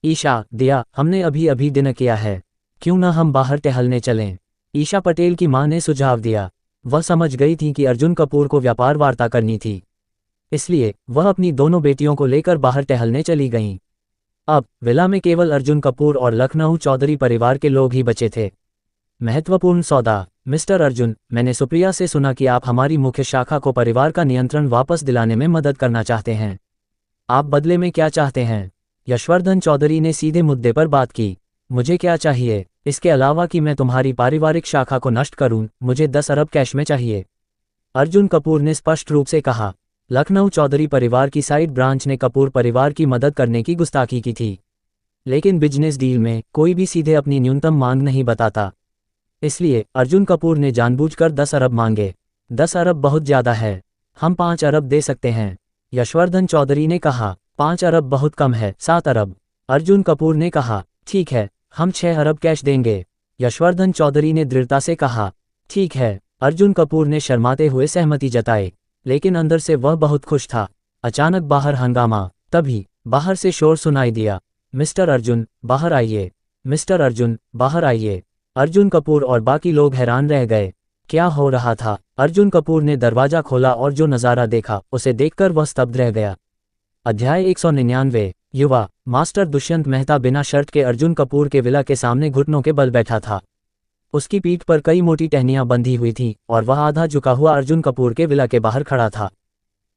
ईशा, दिया, हमने अभी अभी डिनर किया है, क्यों न हम बाहर टहलने चलें? ईशा पटेल की मां ने सुझाव दिया। वह समझ गई थी कि अर्जुन कपूर को व्यापार वार्ता करनी थी, इसलिए वह अपनी दोनों बेटियों को लेकर बाहर टहलने चली गईं। अब विला में केवल अर्जुन कपूर और लखनऊ चौधरी परिवार के लोग ही बचे थे। महत्वपूर्ण सौदा। मिस्टर अर्जुन, मैंने सुप्रिया से सुना कि आप हमारी मुख्य शाखा को परिवार का नियंत्रण वापस दिलाने में मदद करना चाहते हैं। आप बदले में क्या चाहते हैं? यशवर्धन चौधरी ने सीधे मुद्दे पर बात की। मुझे क्या चाहिए, इसके अलावा कि मैं तुम्हारी पारिवारिक शाखा को नष्ट करूं? मुझे 10 अरब कैश में चाहिए, अर्जुन कपूर ने स्पष्ट रूप से कहा। लखनऊ चौधरी परिवार की साइड ब्रांच ने कपूर परिवार की मदद करने की गुस्ताखी की थी, लेकिन बिजनेस डील में कोई भी सीधे अपनी न्यूनतम मांग नहीं बताता। इसलिए अर्जुन कपूर ने जानबूझकर 10 अरब मांगे। 10 अरब बहुत ज्यादा है, हम 5 अरब दे सकते हैं, यशवर्धन चौधरी ने कहा। 5 अरब बहुत कम है, 7 अरब, अर्जुन कपूर ने कहा। ठीक है, हम 6 अरब कैश देंगे, यशवर्धन चौधरी ने दृढ़ता से कहा। ठीक है, अर्जुन कपूर ने शर्माते हुए सहमति जताई, लेकिन अंदर से वह बहुत खुश था। अचानक बाहर हंगामा। तभी बाहर से शोर सुनाई दिया। मिस्टर अर्जुन, बाहर आइए, मिस्टर अर्जुन, बाहर आइए। अर्जुन कपूर और बाकी लोग हैरान रह गए। क्या हो रहा था? अर्जुन कपूर ने दरवाजा खोला और जो नज़ारा देखा उसे देखकर वह स्तब्ध रह गया। अध्याय 199। युवा। मास्टर दुष्यंत मेहता बिना शर्ट के अर्जुन कपूर के विला के सामने घुटनों के बल बैठा था। उसकी पीठ पर कई मोटी टहनियां बंधी हुई थीं और वह आधा झुका हुआ अर्जुन कपूर के विला के बाहर खड़ा था।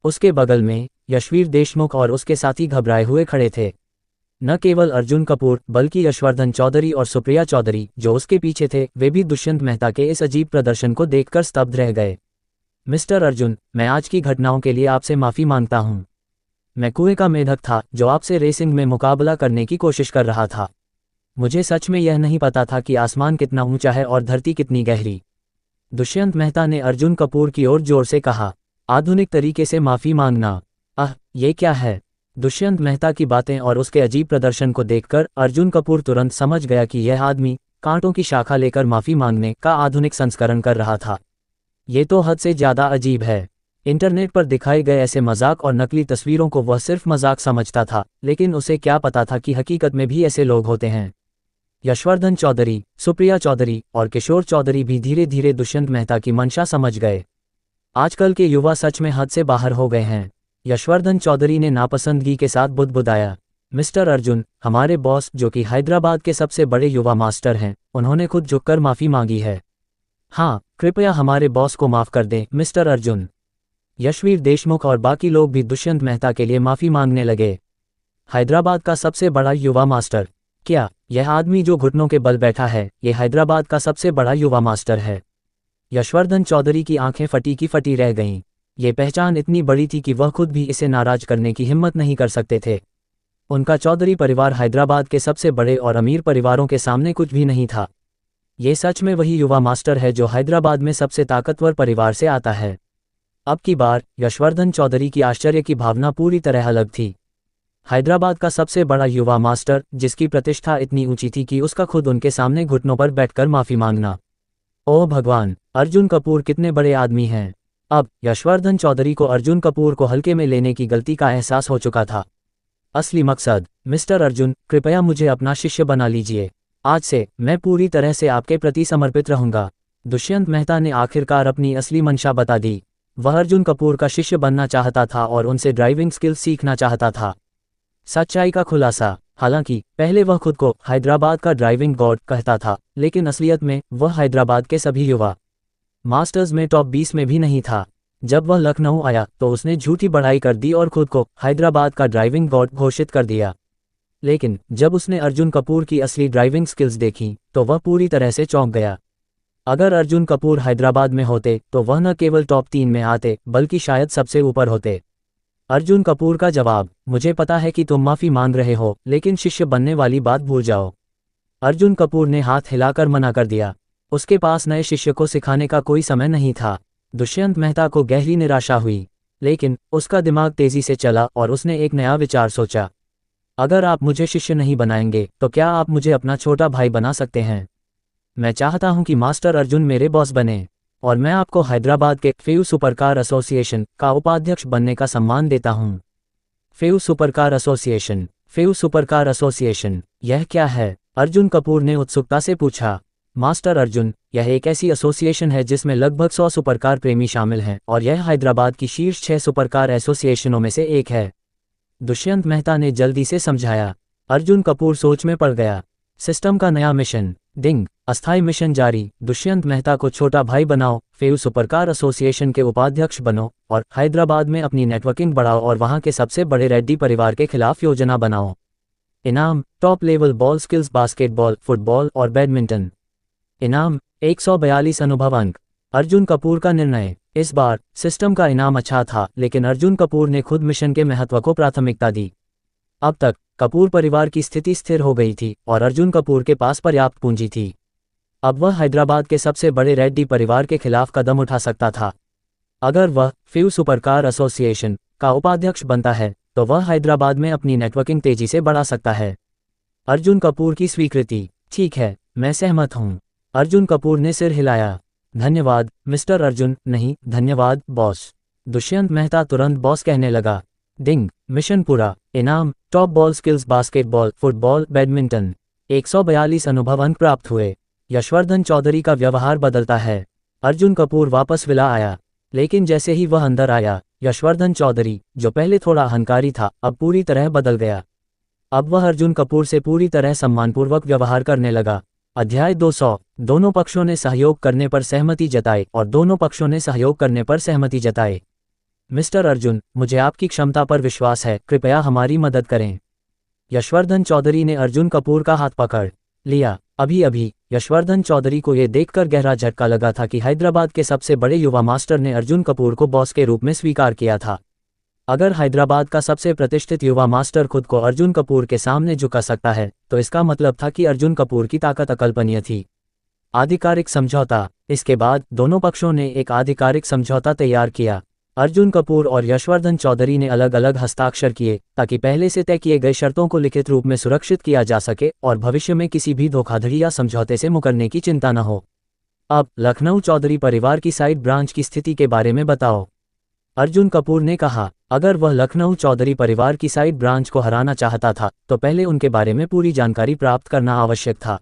उसके बगल में यशवीर देशमुख और उसके साथी घबराए हुए खड़े थे। न केवल अर्जुन कपूर बल्कि यशवर्धन चौधरी और सुप्रिया चौधरी जो उसके पीछे थे, वे भी दुष्यंत मेहता के इस अजीब प्रदर्शन को देखकर स्तब्ध रह गए। मिस्टर अर्जुन, मैं आज की घटनाओं के लिए आपसे माफ़ी मांगता हूँ। मैं कुएं का मेढक था जो आपसे रेसिंग में मुकाबला करने की कोशिश कर रहा था। मुझे सच में यह नहीं पता था कि आसमान कितना ऊंचा है और धरती कितनी गहरी। दुष्यंत मेहता ने अर्जुन कपूर की ओर जोर से कहा। आधुनिक तरीके से माफ़ी मांगना? ये क्या है? दुष्यंत मेहता की बातें और उसके अजीब प्रदर्शन को देखकर अर्जुन कपूर तुरंत समझ गया कि यह आदमी कांटों की शाखा लेकर माफ़ी मांगने का आधुनिक संस्करण कर रहा था। ये तो हद से ज़्यादा अजीब है। इंटरनेट पर दिखाए गए ऐसे मजाक और नकली तस्वीरों को वह सिर्फ मजाक समझता था, लेकिन उसे क्या पता था कि हकीकत में भी ऐसे लोग होते हैं। यशवर्धन चौधरी, सुप्रिया चौधरी और किशोर चौधरी भी धीरे धीरे दुष्यंत मेहता की मंशा समझ गए। आजकल के युवा सच में हद से बाहर हो गए हैं। यशवर्धन चौधरी ने नापसंदगी के साथ बुदबुदाया। मिस्टर अर्जुन, हमारे बॉस जो कि हैदराबाद के सबसे बड़े युवा मास्टर हैं, उन्होंने खुद झुककर माफ़ी मांगी है। हाँ, कृपया हमारे बॉस को माफ़ कर दें मिस्टर अर्जुन। यशवीर देशमुख और बाकी लोग भी दुष्यंत मेहता के लिए माफ़ी मांगने लगे। हैदराबाद का सबसे बड़ा युवा मास्टर? क्या यह आदमी जो घुटनों के बल बैठा है, ये हैदराबाद का सबसे बड़ा युवा मास्टर है? यशवर्धन चौधरी की आंखें फटी की फटी रह गईं। ये पहचान इतनी बड़ी थी कि वह खुद भी इसे नाराज करने की हिम्मत नहीं कर सकते थे। उनका चौधरी परिवार हैदराबाद के सबसे बड़े और अमीर परिवारों के सामने कुछ भी नहीं था। ये सच में वही युवा मास्टर है जो हैदराबाद में सबसे ताकतवर परिवार से आता है। अब की बार यशवर्धन चौधरी की आश्चर्य की भावना पूरी तरह अलग थी। हैदराबाद का सबसे बड़ा युवा मास्टर, जिसकी प्रतिष्ठा इतनी ऊंची थी कि उसका खुद उनके सामने घुटनों पर बैठकर माफी मांगना। ओह भगवान, अर्जुन कपूर कितने बड़े आदमी हैं। अब यशवर्धन चौधरी को अर्जुन कपूर को हल्के में लेने की गलती का एहसास हो चुका था। असली मकसद, मिस्टर अर्जुन, कृपया मुझे अपना शिष्य बना लीजिए। आज से मैं पूरी तरह से आपके प्रति समर्पित रहूंगा। दुष्यंत मेहता ने आखिरकार अपनी असली मंशा बता दी। वह अर्जुन कपूर का शिष्य बनना चाहता था और उनसे ड्राइविंग स्किल्स सीखना चाहता था। सच्चाई का खुलासा, हालांकि पहले वह खुद को हैदराबाद का ड्राइविंग गॉड कहता था, लेकिन असलियत में वह हैदराबाद के सभी युवा मास्टर्स में टॉप 20 में भी नहीं था। जब वह लखनऊ आया तो उसने झूठी बढ़ाई कर दी और खुद को हैदराबाद का ड्राइविंग गॉड घोषित कर दिया। लेकिन जब उसने अर्जुन कपूर की असली ड्राइविंग स्किल्स देखी तो वह पूरी तरह से चौंक गया। अगर अर्जुन कपूर हैदराबाद में होते तो वह न केवल टॉप 3 में आते बल्कि शायद सबसे ऊपर होते। अर्जुन कपूर का जवाब, मुझे पता है कि तुम माफी मांग रहे हो, लेकिन शिष्य बनने वाली बात भूल जाओ। अर्जुन कपूर ने हाथ हिलाकर मना कर दिया। उसके पास नए शिष्य को सिखाने का कोई समय नहीं था। दुष्यंत मेहता को गहरी निराशा हुई, लेकिन उसका दिमाग तेजी से चला और उसने एक नया विचार सोचा। अगर आप मुझे शिष्य नहीं बनाएंगे तो क्या आप मुझे अपना छोटा भाई बना सकते हैं? मैं चाहता हूं कि मास्टर अर्जुन मेरे बॉस बने और मैं आपको हैदराबाद के फेयू सुपरकार एसोसिएशन का उपाध्यक्ष बनने का सम्मान देता हूं। फेयू सुपरकार एसोसिएशन, फेयू सुपरकार एसोसिएशन, यह क्या है? अर्जुन कपूर ने उत्सुकता से पूछा। मास्टर अर्जुन, यह एक ऐसी एसोसिएशन है जिसमें लगभग 100 सुपरकार प्रेमी शामिल हैं और यह हैदराबाद की शीर्ष 6 सुपरकार एसोसिएशनों में से एक है। दुष्यंत मेहता ने जल्दी से समझाया। अर्जुन कपूर सोच में पड़ गया। सिस्टम का नया मिशन, डिंग, अस्थायी मिशन जारी। दुष्यंत मेहता को छोटा भाई बनाओ, फेयू सुपरकार एसोसिएशन के उपाध्यक्ष बनो और हैदराबाद में अपनी नेटवर्किंग बढ़ाओ और वहां के सबसे बड़े रेड्डी परिवार के खिलाफ योजना बनाओ। इनाम, top level ball skills, basketball, football और बैडमिंटन। इनाम, 142 अनुभव अंक। अर्जुन कपूर का निर्णय, इस बार सिस्टम का इनाम अच्छा था, लेकिन अर्जुन कपूर ने खुद मिशन के महत्व को प्राथमिकता दी। अब तक कपूर परिवार की स्थिति स्थिर हो गई थी और अर्जुन कपूर के पास पर्याप्त पूंजी थी। अब वह हैदराबाद के सबसे बड़े रेड्डी परिवार के खिलाफ कदम उठा सकता था। अगर वह फेयू सुपरकार एसोसिएशन का उपाध्यक्ष बनता है तो वह हैदराबाद में अपनी नेटवर्किंग तेजी से बढ़ा सकता है। अर्जुन कपूर की स्वीकृति, ठीक है, मैं सहमत हूं। अर्जुन कपूर ने सिर हिलाया। धन्यवाद मिस्टर अर्जुन। नहीं, धन्यवाद बॉस। दुष्यंत मेहता तुरंत बॉस कहने लगा। डिंग, मिशन पूरा। इनाम, top ball skills, basketball, football, badminton. 142 अनुभव अंक प्राप्त हुए। यशवर्धन चौधरी का व्यवहार बदलता है। अर्जुन कपूर वापस विला आया, लेकिन जैसे ही वह अंदर आया, यशवर्धन चौधरी, जो पहले थोड़ा अहंकारी था, अब पूरी तरह बदल गया। अब वह अर्जुन कपूर से पूरी तरह सम्मानपूर्वक व्यवहार करने लगा। अध्याय 200। दोनों पक्षों ने सहयोग करने पर सहमति जताई और दोनों पक्षों ने सहयोग करने पर सहमति जताई। मिस्टर अर्जुन, मुझे आपकी क्षमता पर विश्वास है, कृपया हमारी मदद करें। यशवर्धन चौधरी ने अर्जुन कपूर का हाथ पकड़ लिया। अभी अभी यशवर्धन चौधरी को यह देखकर गहरा झटका लगा था कि हैदराबाद के सबसे बड़े युवा मास्टर ने अर्जुन कपूर को बॉस के रूप में स्वीकार किया था। अगर हैदराबाद का सबसे प्रतिष्ठित युवा मास्टर खुद को अर्जुन कपूर के सामने झुका सकता है तो इसका मतलब था कि अर्जुन कपूर की ताकत अकल्पनीय थी। आधिकारिक समझौता। इसके बाद दोनों पक्षों ने एक आधिकारिक समझौता तैयार किया। अर्जुन कपूर और यशवर्धन चौधरी ने अलग अलग हस्ताक्षर किए ताकि पहले से तय किए गए शर्तों को लिखित रूप में सुरक्षित किया जा सके और भविष्य में किसी भी धोखाधड़ी या समझौते से मुकरने की चिंता न हो। अब लखनऊ चौधरी परिवार की साइड ब्रांच की स्थिति के बारे में बताओ, अर्जुन कपूर ने कहा। अगर वह लखनऊ चौधरी परिवार की साइड ब्रांच को हराना चाहता था तो पहले उनके बारे में पूरी जानकारी प्राप्त करना आवश्यक था।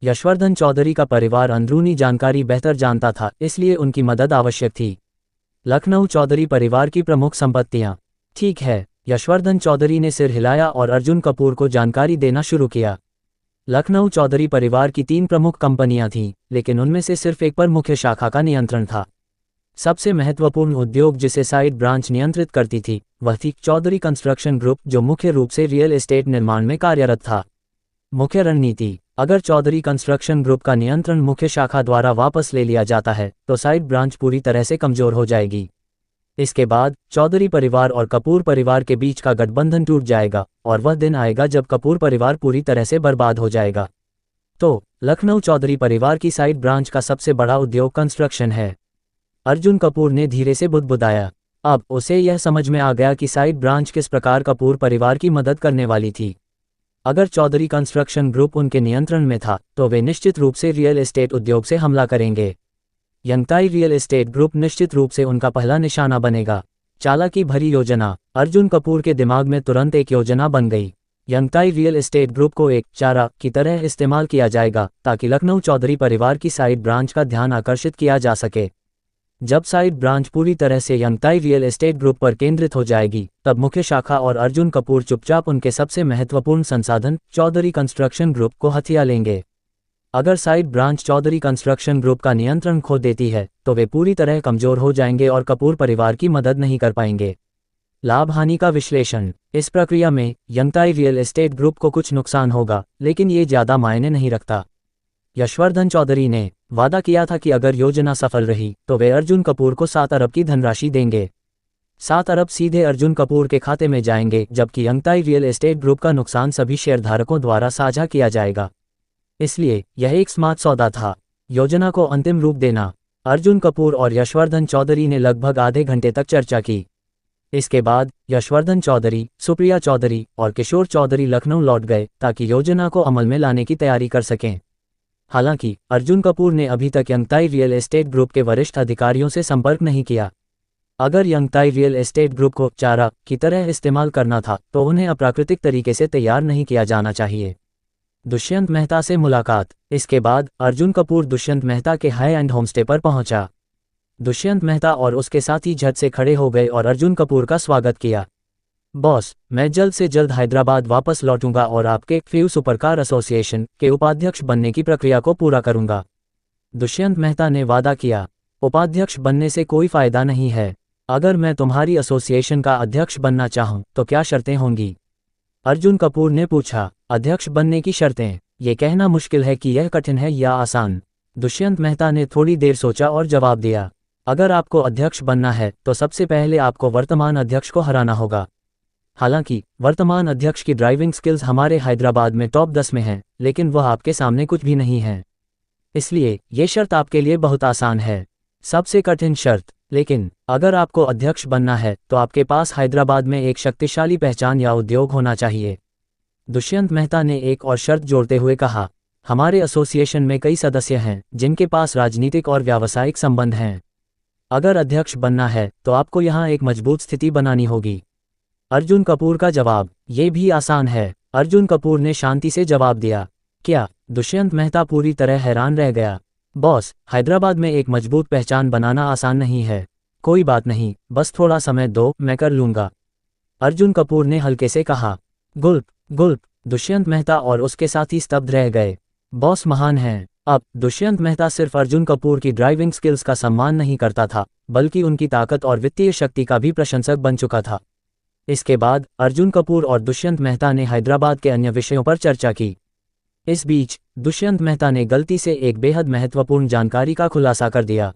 यशवर्धन चौधरी का परिवार अंदरूनी जानकारी बेहतर जानता था, इसलिए उनकी मदद आवश्यक थी। लखनऊ चौधरी परिवार की प्रमुख संपत्तियां। ठीक है, यशवर्धन चौधरी ने सिर हिलाया और अर्जुन कपूर को जानकारी देना शुरू किया। लखनऊ चौधरी परिवार की 3 प्रमुख कंपनियां थीं, लेकिन उनमें से सिर्फ एक पर मुख्य शाखा का नियंत्रण था। सबसे महत्वपूर्ण उद्योग जिसे साइड ब्रांच नियंत्रित करती थी वह थी चौधरी कंस्ट्रक्शन ग्रुप, जो मुख्य रूप से रियल एस्टेट निर्माण में कार्यरत था। मुख्य रणनीति। अगर चौधरी कंस्ट्रक्शन ग्रुप का नियंत्रण मुख्य शाखा द्वारा वापस ले लिया जाता है तो साइड ब्रांच पूरी तरह से कमजोर हो जाएगी। इसके बाद चौधरी परिवार और कपूर परिवार के बीच का गठबंधन टूट जाएगा और वह दिन आएगा जब कपूर परिवार पूरी तरह से बर्बाद हो जाएगा। तो लखनऊ चौधरी परिवार की साइड ब्रांच का सबसे बड़ा उद्योग कंस्ट्रक्शन है। अर्जुन कपूर ने धीरे से बुदबुदाया। अब उसे यह समझ में आ गया कि साइड ब्रांच किस प्रकार कपूर परिवार की मदद करने वाली थी। अगर चौधरी कंस्ट्रक्शन ग्रुप उनके नियंत्रण में था तो वे निश्चित रूप से रियल एस्टेट उद्योग से हमला करेंगे। यंगताई रियल एस्टेट ग्रुप निश्चित रूप से उनका पहला निशाना बनेगा। चालाकी भरी योजना। अर्जुन कपूर के दिमाग में तुरंत एक योजना बन गई। यंगताई रियल एस्टेट ग्रुप को एक चारा की तरह इस्तेमाल किया जाएगा ताकि लखनऊ चौधरी परिवार की साइड ब्रांच का ध्यान आकर्षित किया जा सके। जब साइड ब्रांच पूरी तरह से यंगताई रियल एस्टेट ग्रुप पर केंद्रित हो जाएगी, तब मुख्य शाखा और अर्जुन कपूर चुपचाप उनके सबसे महत्वपूर्ण संसाधन चौधरी कंस्ट्रक्शन ग्रुप को हथिया लेंगे। अगर side branch Chaudhary construction group का नियंत्रण खो देती है तो वे पूरी तरह कमजोर हो जाएंगे और कपूर परिवार की मदद नहीं कर पाएंगे। लाभ हानि का विश्लेषण। इस प्रक्रिया में यंगताई रियल एस्टेट ग्रुप को कुछ नुकसान होगा, लेकिन ये ज्यादा मायने नहीं रखता। यशवर्धन चौधरी ने वादा किया था कि अगर योजना सफल रही तो वे अर्जुन कपूर को 7 अरब की धनराशि देंगे। 7 अरब सीधे अर्जुन कपूर के खाते में जाएंगे, जबकि यंगताई रियल एस्टेट ग्रुप का नुकसान सभी शेयरधारकों द्वारा साझा किया जाएगा। इसलिए यह एक स्मार्ट सौदा था। योजना को अंतिम रूप देना। अर्जुन कपूर और यशवर्धन चौधरी ने लगभग आधे घंटे तक चर्चा की। इसके बाद यशवर्धन चौधरी, सुप्रिया चौधरी और किशोर चौधरी लखनऊ लौट गए ताकि योजना को अमल में लाने की तैयारी कर सकें। हालांकि अर्जुन कपूर ने अभी तक यंगताई रियल एस्टेट ग्रुप के वरिष्ठ अधिकारियों से संपर्क नहीं किया। अगर यंगताई रियल एस्टेट ग्रुप को चारा की तरह इस्तेमाल करना था तो उन्हें अप्राकृतिक तरीके से तैयार नहीं किया जाना चाहिए। दुष्यंत मेहता से मुलाकात। इसके बाद अर्जुन कपूर दुष्यंत मेहता के हाई एंड होमस्टे पर पहुंचा। दुष्यंत मेहता और उसके साथी झट से खड़े हो गए और अर्जुन कपूर का स्वागत किया। बॉस, मैं जल्द से जल्द हैदराबाद वापस लौटूंगा और आपके फ्यू सुपरकार एसोसिएशन के उपाध्यक्ष बनने की प्रक्रिया को पूरा करूंगा, दुष्यंत मेहता ने वादा किया। उपाध्यक्ष बनने से कोई फायदा नहीं है। अगर मैं तुम्हारी एसोसिएशन का अध्यक्ष बनना चाहूं तो क्या शर्तें होंगी? अर्जुन कपूर ने पूछा। अध्यक्ष बनने की शर्तें? ये कहना मुश्किल है कि यह कठिन है या आसान। दुष्यंत मेहता ने थोड़ी देर सोचा और जवाब दिया, अगर आपको अध्यक्ष बनना है तो सबसे पहले आपको वर्तमान अध्यक्ष को हराना होगा। हालांकि वर्तमान अध्यक्ष की ड्राइविंग स्किल्स हमारे हैदराबाद में टॉप 10 में हैं, लेकिन वह आपके सामने कुछ भी नहीं है। इसलिए ये शर्त आपके लिए बहुत आसान है। सबसे कठिन शर्त। लेकिन अगर आपको अध्यक्ष बनना है तो आपके पास हैदराबाद में एक शक्तिशाली पहचान या उद्योग होना चाहिए। दुष्यंत मेहता ने एक और शर्त जोड़ते हुए कहा, हमारे एसोसिएशन में कई सदस्य हैं जिनके पास राजनीतिक और व्यावसायिक संबंध हैं। अगर अध्यक्ष बनना है तो आपको यहाँ एक मजबूत स्थिति बनानी होगी। अर्जुन कपूर का जवाब, ये भी आसान है। अर्जुन कपूर ने शांति से जवाब दिया। क्या? दुष्यंत मेहता पूरी तरह हैरान रह गया। बॉस, हैदराबाद में एक मजबूत पहचान बनाना आसान नहीं है। कोई बात नहीं, बस थोड़ा समय दो, मैं कर लूंगा, अर्जुन कपूर ने हल्के से कहा। गुल्प गुल्प। दुष्यंत मेहता और उसके साथी स्तब्ध रह गए। बॉस महान हैं। अब दुष्यंत मेहता सिर्फ अर्जुन कपूर की ड्राइविंग स्किल्स का सम्मान नहीं करता था, बल्कि उनकी ताकत और वित्तीय शक्ति का भी प्रशंसक बन चुका था। इसके बाद अर्जुन कपूर और दुष्यंत मेहता ने हैदराबाद के अन्य विषयों पर चर्चा की। इस बीच दुष्यंत मेहता ने गलती से एक बेहद महत्वपूर्ण जानकारी का खुलासा कर दिया।